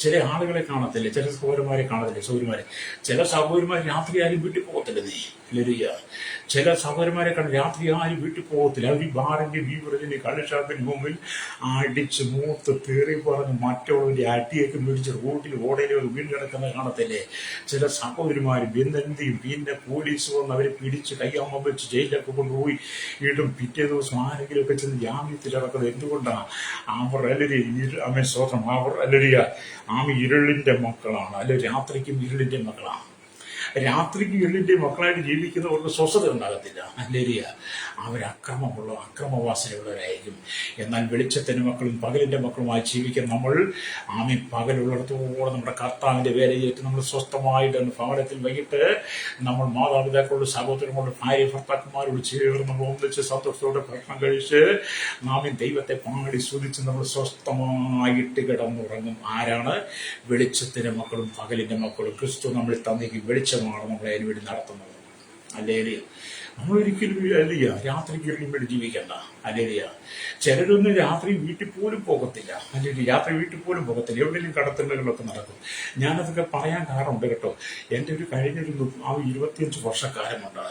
ചില ആളുകളെ കാണത്തില്ലേ, ചില സഹോദരന്മാരെ കാണത്തില്ലേ, സഹോദരന്മാരെ ചില സഹോദരന്മാർ രാത്രി ആരും വീട്ടിൽ പോകത്തില്ല. നീ ലരിയ ചില സഹോദരന്മാരെ കണ്ട് രാത്രി ആരും വീട്ടിൽ പോകത്തില്ല. അവർ ബാറിന്റെ ബീവറേജിന്റെ കള്ളുഷാപ്പിന് മുമ്പിൽ അടിച്ച് മൂത്ത് തെറി പറഞ്ഞ് മറ്റുള്ളവരുടെ അടിയൊക്കെ മേടിച്ച് റോഡിൽ ഓടയിലൊക്കെ വീണ് കിടക്കുന്നത് കാണത്തില്ലേ. ചില സഹോദരിമാർ ബന്ധന്തിയും പിന്നെ പോലീസ് വന്ന് അവരെ പിടിച്ച് കയ്യാമ്മ വെച്ച് ജയിലൊക്കെ കൊണ്ടുപോയി വീണ്ടും പിറ്റേ ദിവസം ആരെങ്കിലുമൊക്കെ ചെന്ന് ജാമ്യത്തിൽ ഇറക്കുന്നത് എന്തുകൊണ്ടാണ്? അവർ അല്ലെ സ്വതം അവർ അല്ലരിയ ഇരുളിന്റെ മക്കളാണ്, അല്ലെ രാത്രിക്കും ഇരുളിന്റെ മക്കളാണ്. രാത്രിക്ക് ഇരുളിന്റെ മക്കളായിട്ട് ജീവിക്കുന്നവർക്ക് സ്വസ്ഥത ഉണ്ടാകത്തില്ല. അല്ലേരിയ അക്രമവാസനയുള്ളവരായിരിക്കും. എന്നാൽ വെളിച്ചത്തിന്റെ മക്കളും പകലിന്റെ മക്കളുമായി ജീവിക്കുന്ന നമ്മൾ പകലുള്ളിടത്തോടെ നമ്മുടെ കർത്താവിന്റെ വേല ചെയ്തിട്ട് നമ്മൾ സ്വസ്ഥമായിട്ട് ഭവനത്തിൽ വൈകിട്ട് നമ്മൾ മാതാപിതാക്കളോട് സഹോദരങ്ങളോട് ഭാര്യ ഭർത്താക്കന്മാരോട് ചേർന്ന് നമ്മൾ ഒന്നിച്ച് സന്തോഷത്തോടെ ഭക്ഷണം കഴിച്ച് ദൈവത്തെ പാടി സ്തുതിച്ച് നമ്മൾ സ്വസ്ഥമായിട്ട് കിടന്നുറങ്ങും. ആരാണ്? വെളിച്ചത്തിന്റെ മക്കളും പകലിന്റെ മക്കളും. ക്രിസ്തു നമ്മൾ തന്നേക്ക് വെളിച്ചമാണ് നമ്മളെ അതിന് വേണ്ടി നടത്തുന്നത്. അല്ലേലിയ നമ്മളൊരിക്കലും അല്ലയ്യ രാത്രിക്ക് ഇരുളിന് വേണ്ടി ജീവിക്കണ്ട. അല്ലേലിയ ചിലരൊന്നും രാത്രി വീട്ടിൽ പോലും പോകത്തില്ല. അല്ലെങ്കിൽ രാത്രി വീട്ടിൽ പോലും പോകത്തില്ല, എവിടെയെങ്കിലും കടത്തലുകളൊക്കെ നടക്കും. ഞാനതൊക്കെ പറയാൻ കാരണമുണ്ട് കേട്ടോ. എൻ്റെ ഒരു കഴിഞ്ഞൊരു 25 വർഷക്കാലമുണ്ട്.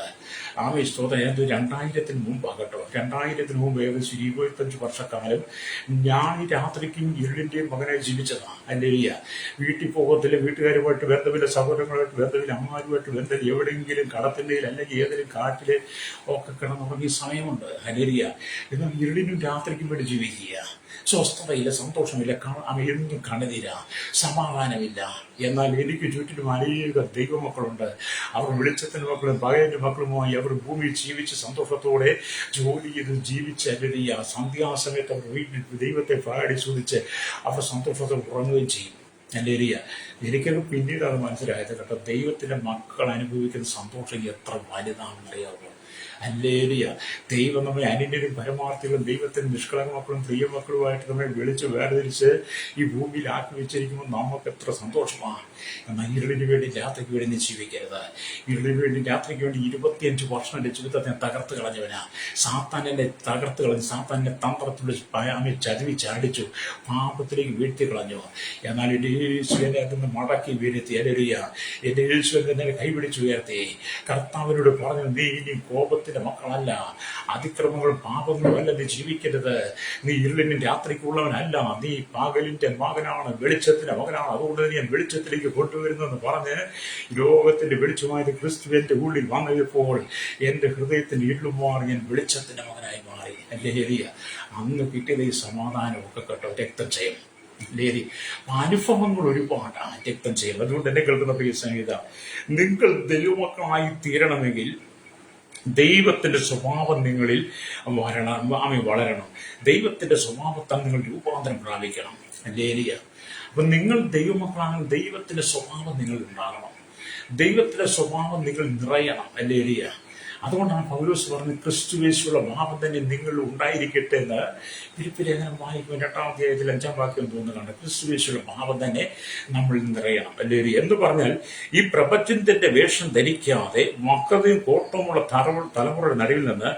സ്തോത്രം. ഞാൻ 2000-ന് മുമ്പാകട്ടോ. 2000-ന് മുമ്പ് ഏകദേശം 25 വർഷക്കാലം ഞാൻ രാത്രിക്കും ഇരുളിന്റെയും മകനായി ജീവിച്ചതാണ്. അല്ലേലിയ വീട്ടിൽ പോകത്തില്ല, വീട്ടുകാരുമായിട്ട് ബന്ധമില്ല, സഹോദരങ്ങളുമായിട്ട് ബന്ധമില്ല, അമ്മമാരുമായിട്ട് ബന്ധമില്ല. എവിടെയെങ്കിലും കടത്തിൻ്റെയിൽ അല്ലെങ്കിൽ ഏതെങ്കിലും കാട്ടിൽ ഒക്കെ കിടന്നുറങ്ങിയ സമയമുണ്ട്. അല്ലേലിയ എന്നാൽ ഇരുളിനും രാത്രിക്കും വേണ്ടി ജീവിക്കുക. സ്വസ്ഥതയില്ല, സന്തോഷമില്ല, എന്നും കണ്ണുനീര, സമാധാനമില്ല. എന്നാൽ എനിക്ക് ചുറ്റിലും അനേക ദൈവമക്കളുണ്ട്. അവർ വെളിച്ചത്തിന്റെ മക്കളും പകലിന്റെ മക്കളുമായി അവർ ഭൂമിയിൽ ജീവിച്ച് സന്തോഷത്തോടെ ജോലി ചെയ്ത് ജീവിച്ച് അല്ലേലിയ സന്ധ്യാസമയത്ത് അവർ വീട്ടിൽ ദൈവത്തെ പാടി സ്തുതിച്ച് അവർ സന്തോഷത്തോടെ ഉറങ്ങുകയും ചെയ്യും. അല്ലേലിയ എനിക്കൊക്കെ പിന്നീട് അത് മനസ്സിലായത് കേട്ടോ. ദൈവത്തിന്റെ മക്കൾ അനുഭവിക്കുന്ന സന്തോഷം എത്ര വലുതാണെന്ന് അറിയാമോ? അല്ലേലിയ ദൈവം നമ്മെ അന്യനും പരമാർത്ഥികളും ദൈവത്തിന് നിഷ്കളങ്ക മക്കളും പ്രിയമക്കളുമായിട്ട് നമ്മെ വിളിച്ച് വേർതിരിച്ച് ഈ ഭൂമിയിൽ ആക്കി വെച്ചിരിക്കുമ്പോൾ നമുക്ക് എത്ര സന്തോഷമാണ്. എന്നാൽ ഇരുളിന് വേണ്ടി രാത്രിക്ക് വേണ്ടി നീ ജീവിക്കരുത്. ഇരുളിന് വേണ്ടി രാത്രിക്ക് വേണ്ടി 25 വർഷം എൻ്റെ ജീവിതത്തെ തകർത്ത് കളഞ്ഞവനാ. സാത്താനെ തകർത്ത് കളഞ്ഞു, സാത്താനെ തന്ത്രത്തിലൂടെ ചതിവി ചാടിച്ചു, പാപത്തിലേക്ക് വീഴ്ത്തി കളഞ്ഞു. എന്നാൽ എൻ്റെ യേശുവിനെ അതിന് മടക്കി വീഴ്ത്തി. അല്ലേലിയ എൻ്റെ യേശുവിനെ തന്നെ കൈപിടിച്ച് ഉയർത്തി. കർത്താവിനോട് പറഞ്ഞു, നീ ഇനി കോപത്തിന്റെ മക്കളല്ല, അതിക്രമങ്ങളും പാപങ്ങളും അല്ല നീ ജീവിക്കരുത്. നീ ഇരുളിനും രാത്രിക്കുള്ളവനല്ല, നീ പകലിന്റെ മകനാണ്, വെളിച്ചത്തിന്റെ മകനാണ്. അതുകൊണ്ട് ഞാൻ വെളിച്ചത്തിലേക്ക് കൊണ്ടുവരുന്നെന്ന് പറഞ്ഞ് ലോകത്തിന്റെ വെളിച്ചമായത് ക്രിസ്തുവിന്റെ ഉള്ളിൽ വന്നപ്പോൾ എന്റെ ഹൃദയത്തിന്റെ ഇരുളും മാറി, ഞാൻ വെളിച്ചത്തിന്റെ മകനായി മാറി. അല്ലേലിയ അന്ന് കിട്ടിയത് ഈ സമാധാനമൊക്കെ കേട്ടോ. രക്തം ചെയ്യും ലേരി അനുഭവങ്ങൾ ഒരുപാടാണ്. രക്തം ചെയ്യും. അതുകൊണ്ട് എന്നെ കേൾക്കുന്ന പ്രിയ സംഗീത, നിങ്ങൾ ദൈവമക്കളായി തീരണമെങ്കിൽ ദൈവത്തിന്റെ സ്വഭാവം നിങ്ങളിൽ വളരണം. ദൈവത്തിന്റെ സ്വഭാവത്താൽ നിങ്ങൾ രൂപാന്തരം പ്രാപിക്കണം. ലേലിയ അപ്പൊ നിങ്ങൾ ദൈവമക്കളാണെങ്കിൽ ദൈവത്തിന്റെ സ്വഭാവം നിങ്ങൾ ഉണ്ടാകണം. ദൈവത്തിന്റെ സ്വഭാവം നിങ്ങൾ നിറയണം. ലേലിയ അതുകൊണ്ടാണ് പൗലോസ് പറഞ്ഞ് ക്രിസ്തുവേശുള്ള ഭാവം തന്നെ നിങ്ങൾ ഉണ്ടായിരിക്കട്ടെ എന്ന് ഫിലിപ്പിലേഖനം വായിക്കും 2-ാം അധ്യായത്തിൽ 5-ാം വാക്യം തോന്നുന്നുണ്ട്. ക്രിസ്തുവേശുള്ള ഭാവം തന്നെ നമ്മൾ നിറയണം. അല്ലേ എന്ന് പറഞ്ഞാൽ ഈ പ്രപഞ്ചത്തിന്റെ വേഷം ധരിക്കാതെ മക്കളെയും കോട്ടമുള്ള തലമുറയുടെ നടുവിൽ നിന്ന്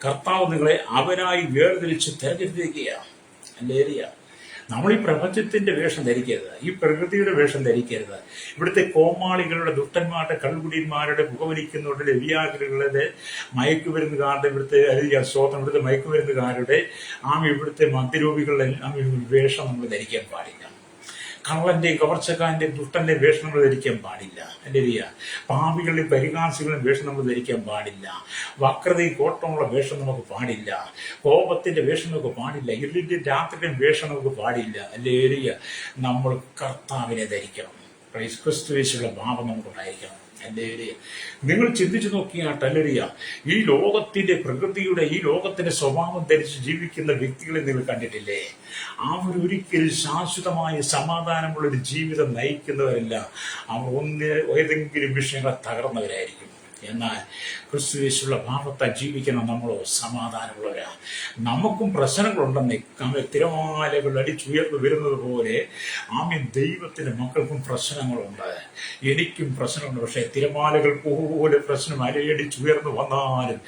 കർത്താവ് നിങ്ങളെ അവനായി വേർതിരിച്ച് തെരഞ്ഞെടുത്തിരിക്കുകയാണ്. അല്ലേരിയ നമ്മൾ ഈ പ്രപഞ്ചത്തിന്റെ വേഷം ധരിക്കരുത്, ഈ പ്രകൃതിയുടെ വേഷം ധരിക്കരുത്. ഇവിടുത്തെ കോമാളികളുടെ, ദുഷ്ടന്മാരുടെ, കള്ളുകുടിയന്മാരുടെ, പുകവലിക്കുന്നവരുടെ, വ്യാകുലകളുടെ, മയക്കുമരുന്നുകാരുടെ, ഇവിടുത്തെ മയക്കുമരുന്നുകാരുടെ ഇവിടുത്തെ മദ്യരോഗികളുടെ വേഷം നമ്മൾ ധരിക്കാൻ പാടില്ല. കള്ളന്റെയും കവർച്ചക്കാരന്റെയും ദുഷ്ടന്റെയും വേഷം നമ്മൾ ധരിക്കാൻ പാടില്ല. അല്ലേരിയ പാപികളുടെയും പരിഹാസികളുടെയും വേഷം നമ്മൾ ധരിക്കാൻ പാടില്ല. വക്രതയും കോട്ടമുള്ള വേഷം നമുക്ക് പാടില്ല. കോപത്തിന്റെ വേഷം നമുക്ക് പാടില്ല. ഇരുളിന്റെയും രാത്രിയുടെയും വേഷം നമുക്ക് പാടില്ല. അല്ലേരിയ നമ്മൾ കർത്താവിനെ ധരിക്കണം. ക്രിസ്തുവേശുള്ള ഭാവം നമുക്കുണ്ടായിരിക്കണം. അല്ലേരിയ നിങ്ങൾ ചിന്തിച്ചു നോക്കിയാട്ട് അല്ലേരിയ ഈ ലോകത്തിന്റെ പ്രകൃതിയുടെ, ഈ ലോകത്തിന്റെ സ്വഭാവം ധരിച്ച് ജീവിക്കുന്ന വ്യക്തികളെ നിങ്ങൾ കണ്ടിട്ടില്ലേ? അവരൊരിക്കൽ ശാശ്വതമായ സമാധാനമുള്ളൊരു ജീവിതം നയിക്കുന്നവരല്ല. അവർ ഏതെങ്കിലും വിഷയങ്ങളെ തകർന്നവരായിരിക്കും. എന്നാൽ ക്രിസ്തുവേശുള്ള ഭാവത്താൽ ജീവിക്കണം നമ്മളോ സമാധാനമുള്ളവരാ. നമുക്കും പ്രശ്നങ്ങളുണ്ടെന്നേ. തിരമാലകൾ അടിച്ചുയർന്നു വരുന്നത് പോലെ ദൈവത്തിന്റെ മക്കൾക്കും പ്രശ്നങ്ങളുണ്ട്, എനിക്കും പ്രശ്നമുണ്ട്. പക്ഷെ തിരമാലകൾ പോലെ പ്രശ്നം അലയടിച്ചുയർന്നു വന്നാലും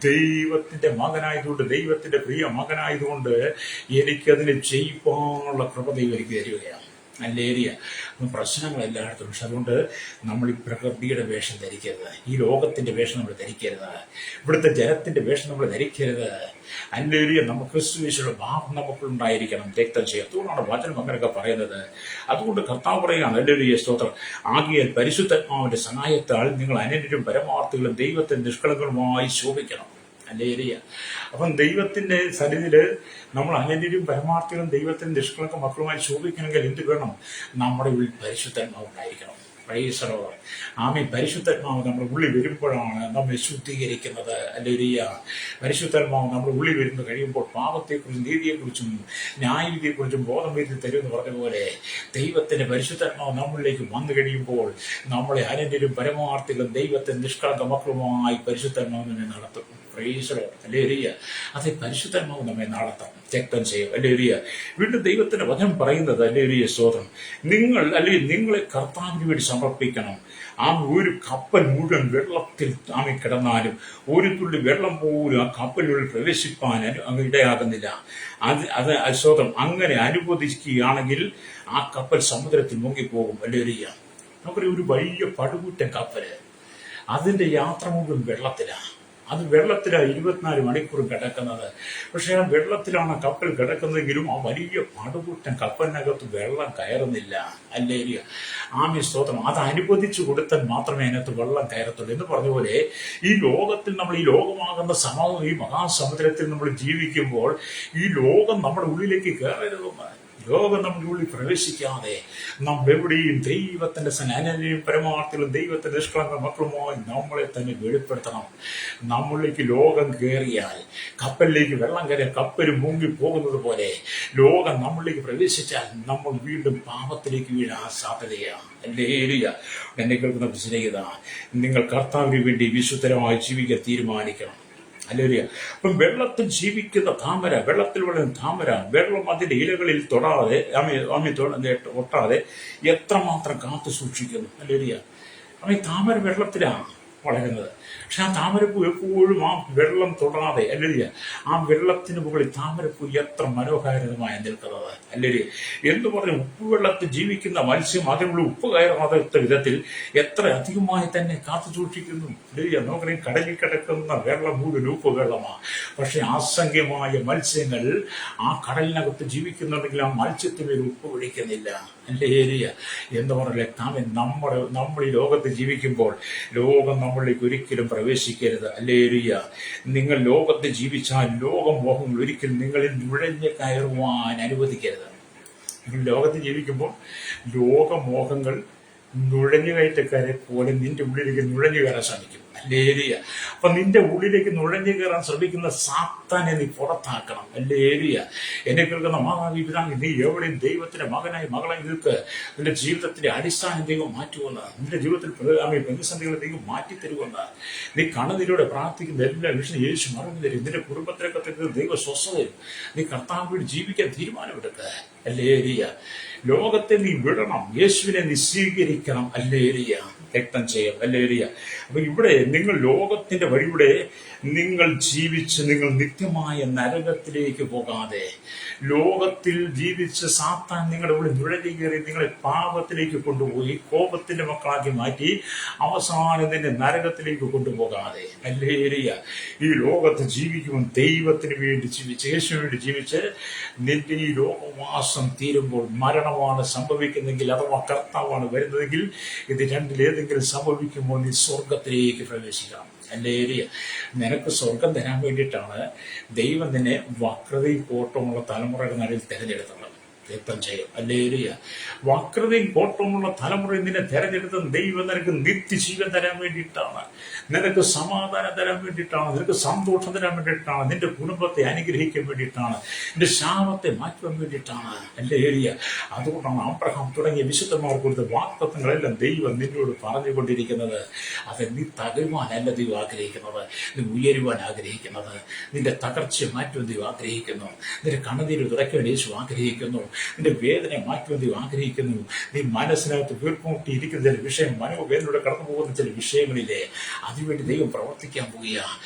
ദൈവത്തിന്റെ മകനായതുകൊണ്ട്, ദൈവത്തിന്റെ പ്രിയ മകനായതുകൊണ്ട് എനിക്കതിനെ ചെയ്യിപ്പാനുള്ള കൃപ ദൈവം എനിക്ക് തരികയാണ്. അല്ലേരിയ പ്രശ്നങ്ങൾ എല്ലായിടത്തും. പക്ഷെ അതുകൊണ്ട് നമ്മൾ ഈ പ്രകൃതിയുടെ വേഷം ധരിക്കരുത്, ഈ ലോകത്തിന്റെ വേഷം നമ്മൾ ധരിക്കരുത്, ഇവിടുത്തെ ജനത്തിന്റെ വേഷം നമ്മൾ ധരിക്കരുത്. അല്ലേരിയ നമുക്ക് ക്രിസ്തുയേശുവിന്റെ ഭാവം നമുക്കുണ്ടായിരിക്കണം. രക്തം ചെയ്യത്തോടാണ് വചനം അങ്ങനെയൊക്കെ പറയുന്നത്. അതുകൊണ്ട് കർത്താവ് പറയുകയാണ്, അല്ലേരിയ സ്തോത്രം, ആകിയാൽ പരിശുദ്ധാത്മാവിന്റെ സഹായത്താൽ നിങ്ങൾ അനന്യരും പരമാർത്ഥികളും ദൈവത്തെ നിഷ്കളങ്കങ്ങളുമായി ശോഭിക്കണം. അല്ലേരിയ. അപ്പം ദൈവത്തിന്റെ സന്നിധിയില് നമ്മൾ അനന്യരും പരമാർത്ഥികളും ദൈവത്തിന്റെ നിഷ്കളങ്ക മക്കളുമായി ശോഭിക്കണമെങ്കിൽ എന്ത് വേണം? നമ്മുടെ ഉള്ളിൽ പരിശുദ്ധാത്മാവ് ഉണ്ടായിരിക്കണം. ആമീൻ. പരിശുദ്ധാത്മാവ് നമ്മുടെ ഉള്ളിൽ വരുമ്പോഴാണ് നമ്മെ ശുദ്ധീകരിക്കുന്നത്. അല്ലേരിയ. പരിശുദ്ധാത്മാവ് നമ്മുടെ ഉള്ളിൽ വരുന്നു കഴിയുമ്പോൾ പാപത്തെക്കുറിച്ചും നീതിയെക്കുറിച്ചും ന്യായവിധിയെക്കുറിച്ചും ബോധം വരുത്തി തരുമെന്ന് പറഞ്ഞ പോലെ ദൈവത്തിന്റെ പരിശുദ്ധാത്മാവ് നമ്മളിലേക്ക് വന്നു കഴിയുമ്പോൾ നമ്മളെ അനന്യരും പരമാർത്ഥികളും ദൈവത്തിന്റെ നിഷ്കളങ്ക മക്കളുമായി പരിശുദ്ധാത്മാവ് നമ്മെ നടത്തും. അല്ലേരിയ. അതെ, പരിശുദ്ധാത്മാവ് നമ്മെ നടത്താം, രക്തം ചെയ്യും. അല്ലേരിയ. വീണ്ടും ദൈവത്തിന്റെ വചനം പറയുന്നത്, അല്ലേരിയ സ്തോത്രം, നിങ്ങളെ കർത്താവിന് വേണ്ടി സമർപ്പിക്കണം. ആ ഒരു കപ്പൽ മുഴുവൻ വെള്ളത്തിൽ താമി കിടന്നാലും ഒരു തുള്ളി വെള്ളം പോലും ആ കപ്പലിനുള്ളിൽ പ്രവേശിപ്പാൻ ഇടയാകുന്നില്ല. അത് സ്തോത്രം, അങ്ങനെ അനുവദിക്കുകയാണെങ്കിൽ ആ കപ്പൽ സമുദ്രത്തിൽ മുങ്ങിപ്പോകും. അല്ലേരിയ. നമുക്കൊരു ഒരു വലിയ പടുകൂറ്റൻ കപ്പല്, അതിന്റെ യാത്ര മുഴുവൻ വെള്ളത്തിലാണ്. അത് വെള്ളത്തിലാണ് 24 മണിക്കൂർ കിടക്കുന്നത്. പക്ഷെ ആ വെള്ളത്തിലാണ് കപ്പൽ കിടക്കുന്നതെങ്കിലും ആ വലിയ പടുകൂറ്റൻ കപ്പലിനകത്ത് വെള്ളം കയറുന്നില്ല. അല്ലേരിയ. ആമീൻ സ്തോത്രം. അത് അനുവദിച്ചു കൊടുത്താൽ മാത്രമേ അതിനകത്ത് വെള്ളം കയറത്തുള്ളൂ എന്ന് പറഞ്ഞ പോലെ ഈ ലോകത്തിൽ നമ്മൾ ഈ ലോകമാകുന്ന ഈ മഹാസമുദ്രത്തിൽ നമ്മൾ ജീവിക്കുമ്പോൾ ഈ ലോകം നമ്മുടെ ഉള്ളിലേക്ക് കയറരുതെന്ന്, ലോകം നമ്മുടെ ഉള്ളിൽ പ്രവേശിക്കാതെ നാം എവിടെയും ദൈവത്തിന്റെ അനന്യരും പരമാർത്ഥികളും ദൈവത്തിന്റെ നിഷ്കളങ്ക മക്കളുമായി നമ്മളെ തന്നെ വെളിപ്പെടുത്തണം. നമ്മളിലേക്ക് ലോകം കയറിയാൽ, കപ്പലിലേക്ക് വെള്ളം കയറിയാൽ കപ്പൽ മുങ്ങി പോകുന്നത് പോലെ ലോകം നമ്മളിലേക്ക് പ്രവേശിച്ചാൽ നമ്മൾ വീണ്ടും പാപത്തിലേക്ക് വീഴാൻ സാധ്യതയാണ്. അല്ലേലൂയ. എന്നെ കേൾക്കുന്ന സ്നേഹിതാ, നിങ്ങൾ കർത്താവിന് വേണ്ടി വിശുദ്ധരമായി ജീവിക്കാൻ തീരുമാനിക്കണം. അല്ലേലൂയ. അപ്പം വെള്ളത്തിൽ ജീവിക്കുന്ന താമര, വെള്ളത്തിൽ വളരുന്ന താമര, വെള്ളം അതിന്റെ ഇലകളിൽ ഒട്ടാതെ എത്രമാത്രം കാത്തു സൂക്ഷിക്കുന്നു. അല്ലേലൂയ. അപ്പം ഈ താമര വെള്ളത്തിലാണ് വളരുന്നത്. പക്ഷെ ആ താമരപ്പൂ എപ്പോഴും ആ വെള്ളം തൊടാതെ, അല്ലേലൂയ, ആ വെള്ളത്തിന് മുകളിൽ താമരപ്പൂ എത്ര മനോഹാരിതമായി നിൽക്കുന്നത്. അല്ലേലൂയ. എന്ന് പറഞ്ഞ് ഉപ്പുവെള്ളത്തിൽ ജീവിക്കുന്ന മത്സ്യം അതിനുള്ള ഉപ്പ് കയറാത്ത വിധത്തിൽ എത്ര അധികമായി തന്നെ കാത്തു സൂക്ഷിക്കുന്നു. അല്ലേലൂയ. നോക്കണേ, കടലിൽ കിടക്കുന്ന വെള്ളം മുഴുവൻ ഉപ്പ് വെള്ളമാണ്. പക്ഷെ അസംഖ്യമായ മത്സ്യങ്ങൾ ആ കടലിനകത്ത് ജീവിക്കുന്നുണ്ടെങ്കിൽ ആ മത്സ്യത്തിന് ഉപ്പ് ഒഴിക്കുന്നില്ല. അല്ലേലൂയ. എന്ന് പറഞ്ഞാൽ നമ്മൾ ഈ ലോകത്ത് ജീവിക്കുമ്പോൾ ലോകം നമ്മളിലേക്ക് ഒരിക്കലും പ്രവേശിക്കരുത്. അല്ലേലൂയ. നിങ്ങൾ ലോകത്ത് ജീവിച്ചാൽ ലോകമോഹങ്ങൾ ഒരിക്കലും നിങ്ങളിൽ നുഴഞ്ഞു കയറുവാൻ അനുവദിക്കരുത്. നിങ്ങൾ ലോകത്ത് ജീവിക്കുമ്പോൾ ലോകമോഹങ്ങൾ നുഴഞ്ഞുകയറ്റക്കാരെ പോലെ നിന്റെ ഉള്ളിലേക്ക് നുഴഞ്ഞു കയറാൻ ശ്രമിക്കും. അല്ലേലൂയ. അപ്പൊ നിന്റെ ഉള്ളിലേക്ക് നുഴഞ്ഞു കയറാൻ ശ്രമിക്കുന്ന സാത്താനെ നീ പുറത്താക്കണം. അല്ലേലൂയ. എന്നെ കേൾക്കുന്ന മാതാവി പിതാവി, നീ എവിടെയും ദൈവത്തിന്റെ മകനായി മകളായി നിൽക്ക്. നിന്റെ ജീവിതത്തിന്റെ അടിസ്ഥാനം ദൈവം മാറ്റുമെന്ന്, നിന്റെ ജീവിതത്തിൽ പ്രതിസന്ധികളെ ദൈവം മാറ്റിത്തരുമെന്ന്, നീ കണ്ണുനീരോടെ പ്രാർത്ഥിക്കുന്ന എല്ലാ വിഷയം യേശു മറന്നു തരും. നിന്റെ കുടുംബത്തിനൊക്കെ ദൈവ സ്വസ്ഥത തരും. നീ കർത്താവ് വേണ്ടി ജീവിക്കാൻ തീരുമാനമെടുക്കുക. അല്ലേലൂയ. ലോകത്തെ നീ വിടണം, യേശുവിനെ നീ സ്വീകരിക്കണം. അല്ലേലൂയ. രക്തം ചെയ്യും. അല്ലേലൂയ. അപ്പൊ ഇവിടെ നിങ്ങൾ ലോകത്തിന്റെ വഴിയുടെ നിങ്ങൾ ജീവിച്ച് നിങ്ങൾ നിത്യമായ നരകത്തിലേക്ക് പോകാതെ, ലോകത്തിൽ ജീവിച്ച് സാത്താൻ നിങ്ങളുടെ ഉള്ളിൽ നുഴഞ്ഞു കയറി നിങ്ങളെ പാപത്തിലേക്ക് കൊണ്ടുപോയി കോപത്തിന്റെ മക്കളാക്കി മാറ്റി അവസാനം നിന്നെ നരകത്തിലേക്ക് കൊണ്ടുപോകാതെ, അല്ലേലൂയ, ഈ ലോകത്ത് ജീവിക്കുമ്പോൾ ദൈവത്തിന് വേണ്ടി ജീവിച്ച് യേശുവിന് വേണ്ടി ജീവിച്ച് നിന്റെ ഈ ലോകവാസം തീരുമ്പോൾ മരണമാണ് സംഭവിക്കുന്നതെങ്കിൽ അഥവാ കർത്താവാണ് വരുന്നതെങ്കിൽ ഇത് രണ്ടിലേതെങ്കിലും സംഭവിക്കുമ്പോൾ നീ സ്വർഗത്തിലേക്ക് പ്രവേശിക്കണം. അല്ലേലൂയ. നിനക്ക് സ്വർഗം തരാൻ വേണ്ടിയിട്ടാണ് ദൈവം നിന്നെ വക്രതയും കോട്ടമുള്ള തലമുറയുടെ നടുവിൽ തിരഞ്ഞെടുത്തത്. രക്തം ചെയ്യും. അല്ലേലൂയ. വക്രതയും കോട്ടമുള്ള തലമുറയിൽ നിന്നെ തെരഞ്ഞെടുത്ത ദൈവം നിനക്ക് നിത്യജീവൻ തരാൻ വേണ്ടിയിട്ടാണ്, നിനക്ക് സമാധാനം തരാൻ വേണ്ടിയിട്ടാണ്, നിനക്ക് സന്തോഷം തരാൻ വേണ്ടിയിട്ടാണ്, നിന്റെ കുടുംബത്തെ അനുഗ്രഹിക്കാൻ വേണ്ടിയിട്ടാണ്, നിന്റെ ശാപത്തെ മാറ്റുവാൻ വേണ്ടിയിട്ടാണ്. അല്ലേലൂയ. അതുകൊണ്ടാണ് അബ്രഹാം തുടങ്ങിയ വിശുദ്ധന്മാർ കൊടുത്ത വാഗ്ദത്തങ്ങളെല്ലാം ദൈവം നിന്നോട് പറഞ്ഞുകൊണ്ടിരിക്കുന്നത്. അത് നീ തകരുവാനല്ല ദൈവം ആഗ്രഹിക്കുന്നത്, നീ ഉയരുവാൻ ആഗ്രഹിക്കുന്നത്, നിന്റെ തകർച്ചയെ മാറ്റുവാൻ ദൈവം ആഗ്രഹിക്കുന്നു, നിന്റെ കണ്ണുനീര് തുടയ്ക്കുവാൻ യേശു ആഗ്രഹിക്കുന്നു. നിന്റെ വേദനയെ മാറ്റുവാൻ ദൈവം ആഗ്രഹിക്കുന്നു. നീ മനസ്സിനകത്ത് വീർപ്പുമുട്ടിയിരിക്കുന്ന ചില വിഷയം, മനോവേദനയുടെ കടന്നു പോകുന്ന ചില വിഷയങ്ങളിലെ അതിനുവേണ്ടി ദൈവം പ്രവർത്തിക്കാൻ പോവുക.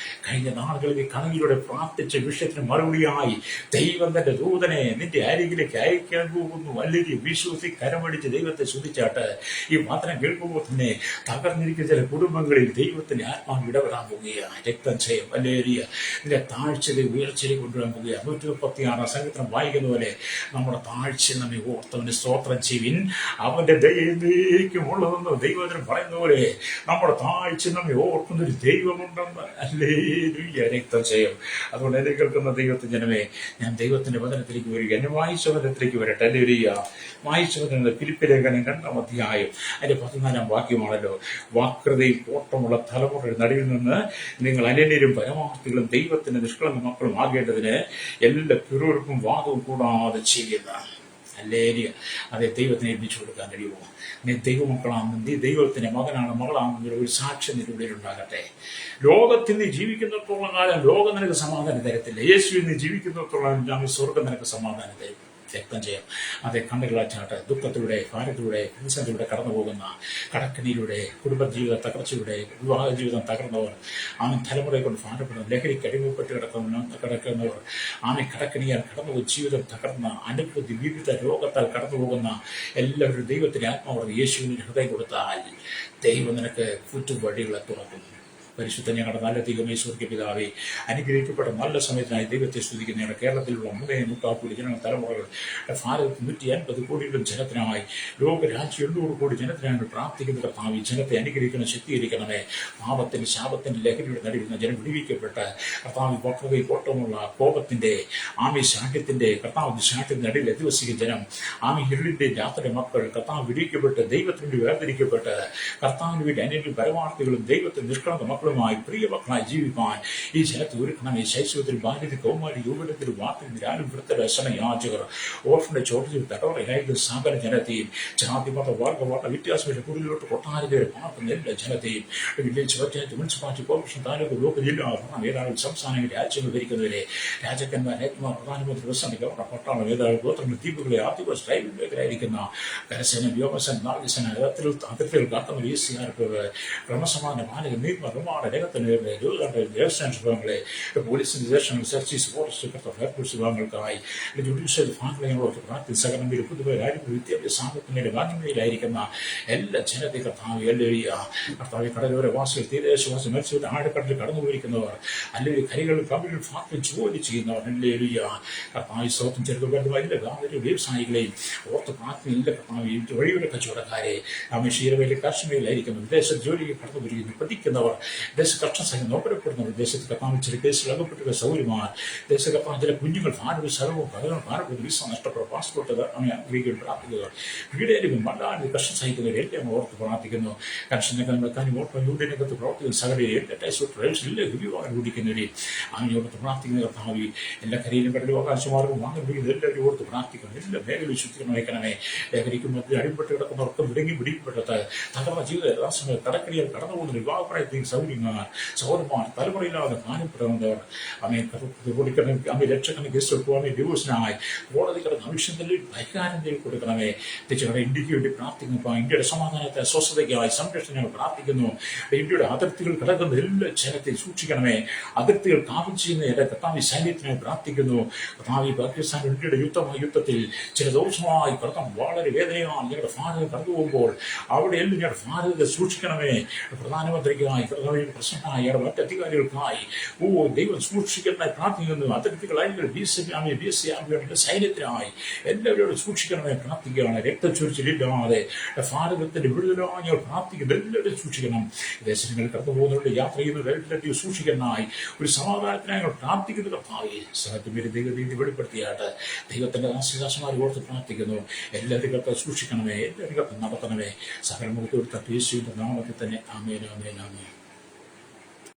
കഴിഞ്ഞ നാളുകളിൽ ഈ കണങ്ങിലൂടെ പ്രാർത്ഥിച്ച വിഷയത്തിന് മറുപടിയായി ദൈവം തന്റെ ദൂതനെ നിന്റെ അരികിലേക്ക് അയക്കാൻ പോകുന്നു. അല്ലെങ്കിൽ വിശ്വസി കരമടിച്ച് ദൈവത്തെ സ്തുതിച്ചാട്ട് ഈ വചനം കേൾക്കുമ്പോൾ തന്നെ തകർന്നിരിക്കുന്ന ചില കുടുംബങ്ങളിൽ ദൈവത്തിന്റെ ആത്മാവ് ഇടപെടാൻ പോവുകയാണ്. രക്തം ചെയ്യും വല്ലേറിയ നിന്റെ താഴ്ചയിലെ ഉയർച്ചയിലേക്ക് കൊണ്ടുവരാൻ പോവുക. 136 സംഗീതം വായിക്കുന്ന പോലെ നമ്മുടെ താഴ്ച നമ്മെ ഓർത്തവന് സ്തോത്രം ചെയ്യുവിൻ, അവന്റെ ദൈവമുള്ളതെന്ന് ദൈവത്തിന് പറയുന്ന പോലെ നമ്മുടെ താഴ്ച നമ്മെ ഓർക്കുന്ന ഒരു ദൈവമുണ്ടെന്ന്. ഹല്ലേലൂയ, രക്തം ചെയ്യും. അതുകൊണ്ട് എന്നെ കേൾക്കുന്ന ദൈവത്തിന്റെ ജനമേ, ഞാൻ ദൈവത്തിന്റെ വചനത്തിലേക്ക് വരിക. എന്നെ വായിച്ച വചനത്തിലേക്ക് വരട്ടെ. ഹല്ലേലൂയ. വായിച്ച വചനം ഫിലിപ്പി ലേഖനം 2-ാം അധ്യായം അതിന്റെ 14-ാം വാക്യമാണല്ലോ. വാക്യതയും കോട്ടമുള്ള തലമുറയുടെ നടുവിൽ നിന്ന് നിങ്ങൾ അനന്യരും പരമാർത്ഥികളും ദൈവത്തിന്റെ നിഷ്കളങ്ക മക്കളും ആകേണ്ടതിന് എല്ലാ പിറുവിറുപ്പും വാദവും കൂടാതെ ചെയ്യുന്ന. ഹല്ലേലൂയ. അതെ, ദൈവത്തിനെ ഏൽപ്പിച്ചു കൊടുക്കാൻ കഴിയുമോ? നീ ദൈവമക്കളാണെന്നും നീ ദൈവത്തിന്റെ മകനാണ് മകളാണെന്നുള്ള ഒരു സാക്ഷ്യം നിന്റെ ഉള്ളിൽ ഉണ്ടാകട്ടെ. ലോകത്തിൽ നീ ജീവിക്കുന്നിടത്തോളം കാലം ലോകം നിനക്ക് സമാധാനം തരത്തില്ല. യേശുവിൽ നീ ജീവിക്കുന്നിടത്തോളം സ്വർഗം നിനക്ക് സമാധാനം തരും. രക്തം ചെയ്യാം. അതെ, കണ്ണുകളാച്ചാട്ട് ദുഃഖത്തിലൂടെ, ഭാരത്തിലൂടെ, പ്രതിസന്ധിയിലൂടെ കടന്നു പോകുന്ന, കടക്കണിയിലൂടെ, കുടുംബജീവിത തകർച്ചയുടെ, വിവാഹ ജീവിതം തകർന്നവർ, ആമൻ തലമുറയെ കൊണ്ട് ഭാരപ്പെടുന്ന, ലഹരിക്ക് അടിമപ്പെട്ട് കിടക്കുന്നവർ, ആമൻ കടക്കണിയാൽ കടന്നു ജീവിതം തകർന്ന, അനുഭൂതി വിവിധ രോഗത്താൽ കടന്നു പോകുന്ന എല്ലാവരും ദൈവത്തിന്റെ ആത്മാവ് യേശുവിന് ഹൃദയം കൊടുത്താൽ ദൈവം നിനക്ക് ചുറ്റുവഴികളെ തുറക്കും. പരിശുദ്ധ ഞങ്ങളുടെ നല്ല ദൈവമേ, സ്വർഗ്ഗ പിതാവേ, അനുഗ്രഹിക്കപ്പെട്ട നല്ല സമയത്തിനായി ദൈവത്തെ സ്തുതിക്കുന്ന കേരളത്തിലുള്ള 3.25 കോടി ജനങ്ങൾ തലമുറകൾ, ഭാരതത്തിൽ 150 കോടിയിലും ജനത്തിനായി, ലോകരാജ്യം 800 കോടി ജനത്തിനായി പ്രാർത്ഥിക്കുന്ന കർത്താവ് ജനത്തെ അനുഗ്രഹിക്കണം, ശക്തീകരിക്കണമേ. പാപത്തിന്റെ ശാപത്തിന്റെ ലഹരിയുടെ നടുവിൽ ജനം വിടുവിക്കപ്പെട്ട് കർത്താവ് വക്രതയും കോട്ടമുള്ള കോപത്തിന്റെ ശാഠ്യത്തിന്റെ കർത്താവ് ശാഠ്യത്തിന്റെ നടുവിൽ അധിവസിക്കുന്ന ജനം, ഇരുളിന്റെ രാത്രി മക്കൾ കർത്താവ് വിടുവിക്കപ്പെട്ട് ദൈവത്തിന് വേണ്ടി വേർതിരിക്കപ്പെട്ട് കർത്താവിന് വേണ്ടി അനേകം പരമാർത്ഥികളും ദൈവത്തിന് നിഷ്കളങ്ക മക്കളുമായി പ്രിയമക്കളായി ജീവിക്കാൻ ഈ ജനത്തെ ഒരുക്കണമേ. ശൈശവത്തിൽ, ബാല്യത്തിൽ, കൗമാരി, യുവനത്തിൽ, വാർത്തയിൽ, നിരാലും വൃത്തരസന യാചകർ, ഓർഫന്റെ ചോട്ടത്തിൽ തടവറയായിരുന്ന സകല ജനത്തെയും, ജാതി മത വർഗ വ്യത്യാസമില്ല കുടിലോട്ട് കൊട്ടാരത്തിൽ പാർക്കുന്ന എല്ലാ ജനത്തെയും, village panchayat, municipality, corporation, taluk, ലോക ജില്ലാ ഏതാനും സംസ്ഥാനങ്ങൾ, രാജ്യങ്ങൾ ഭരിക്കുന്നവരെ, രാജാക്കന്മാർ, നേതാക്കന്മാർ, പ്രധാനമന്ത്രി, പ്രസിഡന്റ്, ഗവർണർ, പട്ടാളം, ഏതാനും ഗോത്രങ്ങൾ, ദ്വീപുകളെ, ആദിവാസി ട്രൈബൽ മേഖലയായിരിക്കുന്ന കരസേന, വ്യോമസേന, നാവികസേന, അതിർത്തികൾ കാത്തമർ, ECRP, ക്രമസമാധാന പാലകർ, നിയമ രംഗത്തിന് ദേവസ്ഥാന വിഭാഗങ്ങളെ, പോലീസിന്റെ ദേശങ്ങൾ, സർച്ചീസ്, ഫോറസ്റ്റ്, ഫയർഫോഴ്സ് വിഭാഗങ്ങൾക്കായി, ജുഡീഷ്യൽ വിഭാഗങ്ങളോട് പ്രാർത്ഥി സകലം പുതുതായി രാജ്യത്തെ വിദ്യാഭ്യാസ സാമ്പത്തിക ഗാന്ധിമയിലായിരിക്കുന്ന എല്ലാ ജനത്തെ കർത്താവ് ഹല്ലേലൂയ. കർത്താവ് കടലോര വാസികൾ, തീരദേശവാസികൾ, മത്സ്യത്തിൽ ആഴക്കടലിൽ കടന്നുപോയിരിക്കുന്നവർ, അല്ലെങ്കിൽ കരികളിൽ കമ്പനിയിൽ ഫാക്ടറി ജോലി ചെയ്യുന്നവർ, ഹല്ലേലൂയ. കർത്താവ് സ്വന്തം ചെറുതും എല്ലാ ഗാന്ധിക വ്യവസായികളെയും ഓർത്ത് പ്രാർത്ഥനയില്ല. കർത്താവ് വഴിയുടെ കച്ചവടക്കാരെ, ക്ഷീരവേലി കാശ്മീരിലായിരിക്കുന്നു, വിദേശ ജോലിക്ക് കടന്നുപോയിരിക്കുന്നു, പഠിക്കുന്നവർ, ദേശകർഷക സഹിതം നോക്കപ്പെടുന്നവർ, ദേശത്ത് കർത്താവ് ചില കേസിൽ അകപ്പെട്ട സൗകര്യമാണ്, ദേശകർത്താവ് ചില കുഞ്ഞുങ്ങൾ ഭാരത സ്ഥലവും ഭാരപ്പെടുന്ന വിസ നഷ്ടപ്പെടുക, പാസ്പോർട്ട് ആഗ്രഹിക്കാൻ പ്രാർത്ഥിക്കുക, വീടേലും മണ്ടാനും കഷ്ടം സഹിക്കുന്നവർ എല്ലാം ഓർത്ത് പ്രാർത്ഥിക്കുന്നു. കർഷകനകത്ത് യൂണിയനകത്ത് പ്രവർത്തിക്കുന്ന സകലയെ എല്ലാ ഗുരുവാൻ കുടിക്കുന്നവരെ അങ്ങനെയോർത്ത് പ്രാർത്ഥിക്കുന്ന കർത്താവ് എല്ലാ കരയിലും കടലും അവകാശമാർഗം വാങ്ങുന്നത് എല്ലാവരും ഓർത്ത് പ്രാർത്ഥിക്കണം. എല്ലാ മേഖലയും ശുദ്ധീകരണം വയ്ക്കണമേ. ലഹരിക്കുമ്പോൾ അടിപ്പെട്ട് കിടക്കുന്നവർക്ക് വിടങ്ങി പിടിക്കപ്പെട്ടത് തകർന്ന ജീവിത കടക്കടിയാൽ കടന്നു പോകുന്ന വിവാഹപ്രായത്തിൽ സൗകര്യമാർ, സൗരന്മാർ, തലമുറയില്ലാതെ കാണപ്പെടുന്നവർ, ലക്ഷക്കണക്കിന് കേസ് എടുക്കുവാൻ ഡിവോഴ്സിനായി കോടതി കിടന്ന ആവശ്യങ്ങളിൽ പരിഹാരം ചെയ്ത് കൊടുക്കണമേ. തെറ്റുകളെ ഇന്ത്യക്ക് വേണ്ടി പ്രാർത്ഥിക്കുന്നു. ഇന്ത്യയുടെ സമാധാനത്തെ അസ്വസ്ഥതയ്ക്കായി സംരക്ഷണങ്ങൾ പ്രാർത്ഥിക്കുന്നു. ഇന്ത്യയുടെ അതിർത്തികൾ കിടക്കുന്ന എല്ലാ ജനത്തെ സൂക്ഷിക്കണമേ. അതിർത്തികൾ കാവൽ ചെയ്യുന്ന എല്ലാ കർത്താവി സൈന്യത്തിനായി പ്രാർത്ഥിക്കുന്നു. കർത്താവി പാകിസ്ഥാൻ ഇന്ത്യയുടെ യുദ്ധത്തിൽ ചില ദിവസമായി കടത്തം വളരെ വേദനയാണ് ഞങ്ങളുടെ ഭാരതം കടന്നു പോകുമ്പോൾ അവിടെ എല്ലാം ഞങ്ങളുടെ ഭാരതത്തെ സൂക്ഷിക്കണമേ. പ്രധാനമന്ത്രിക്കായി, പ്രസിഡന്റായി, മറ്റധികാരികൾക്കായി ദൈവം സൂക്ഷിക്കണമായി പ്രാർത്ഥിക്കുന്നു. അതിർത്തികളായി BSC സൈന്യത്തിനായി എല്ലാവരോടും സൂക്ഷിക്കണമേ പ്രാർത്ഥിക്കുകയാണ്. രക്തച്ചൊരിച്ചിലില്ലാതെ ഭാരതത്തിന്റെ വിടുതലായി ഞങ്ങൾ പ്രാർത്ഥിക്കുന്നു. എല്ലാവരും സൂക്ഷിക്കണം. ദേശങ്ങളിൽ കടന്നു പോകുന്നവരുടെ യാത്ര ചെയ്യുന്നവർ എല്ലാവരെയും സൂക്ഷിക്കാനായി ഒരു സമാധാനത്തിനായി ഞങ്ങൾ പ്രാർത്ഥിക്കുന്ന കർത്താവേ, സഹത്തിന്റെ ദൈവനീതി വെളിപ്പെടുത്തിയാട്ട് ദൈവത്തിന്റെ ആശീർവാദമായി ഓർത്ത് പ്രാർത്ഥിക്കുന്നു. എല്ലാവരും സൂക്ഷിക്കണമേ, എല്ലാവരും നടത്തണമേ. സകല മുഖത്ത് യേശുവിന്റെ നാമത്തിൽ തന്നെ ആമേൻ, ആമേൻ, ആമേൻ.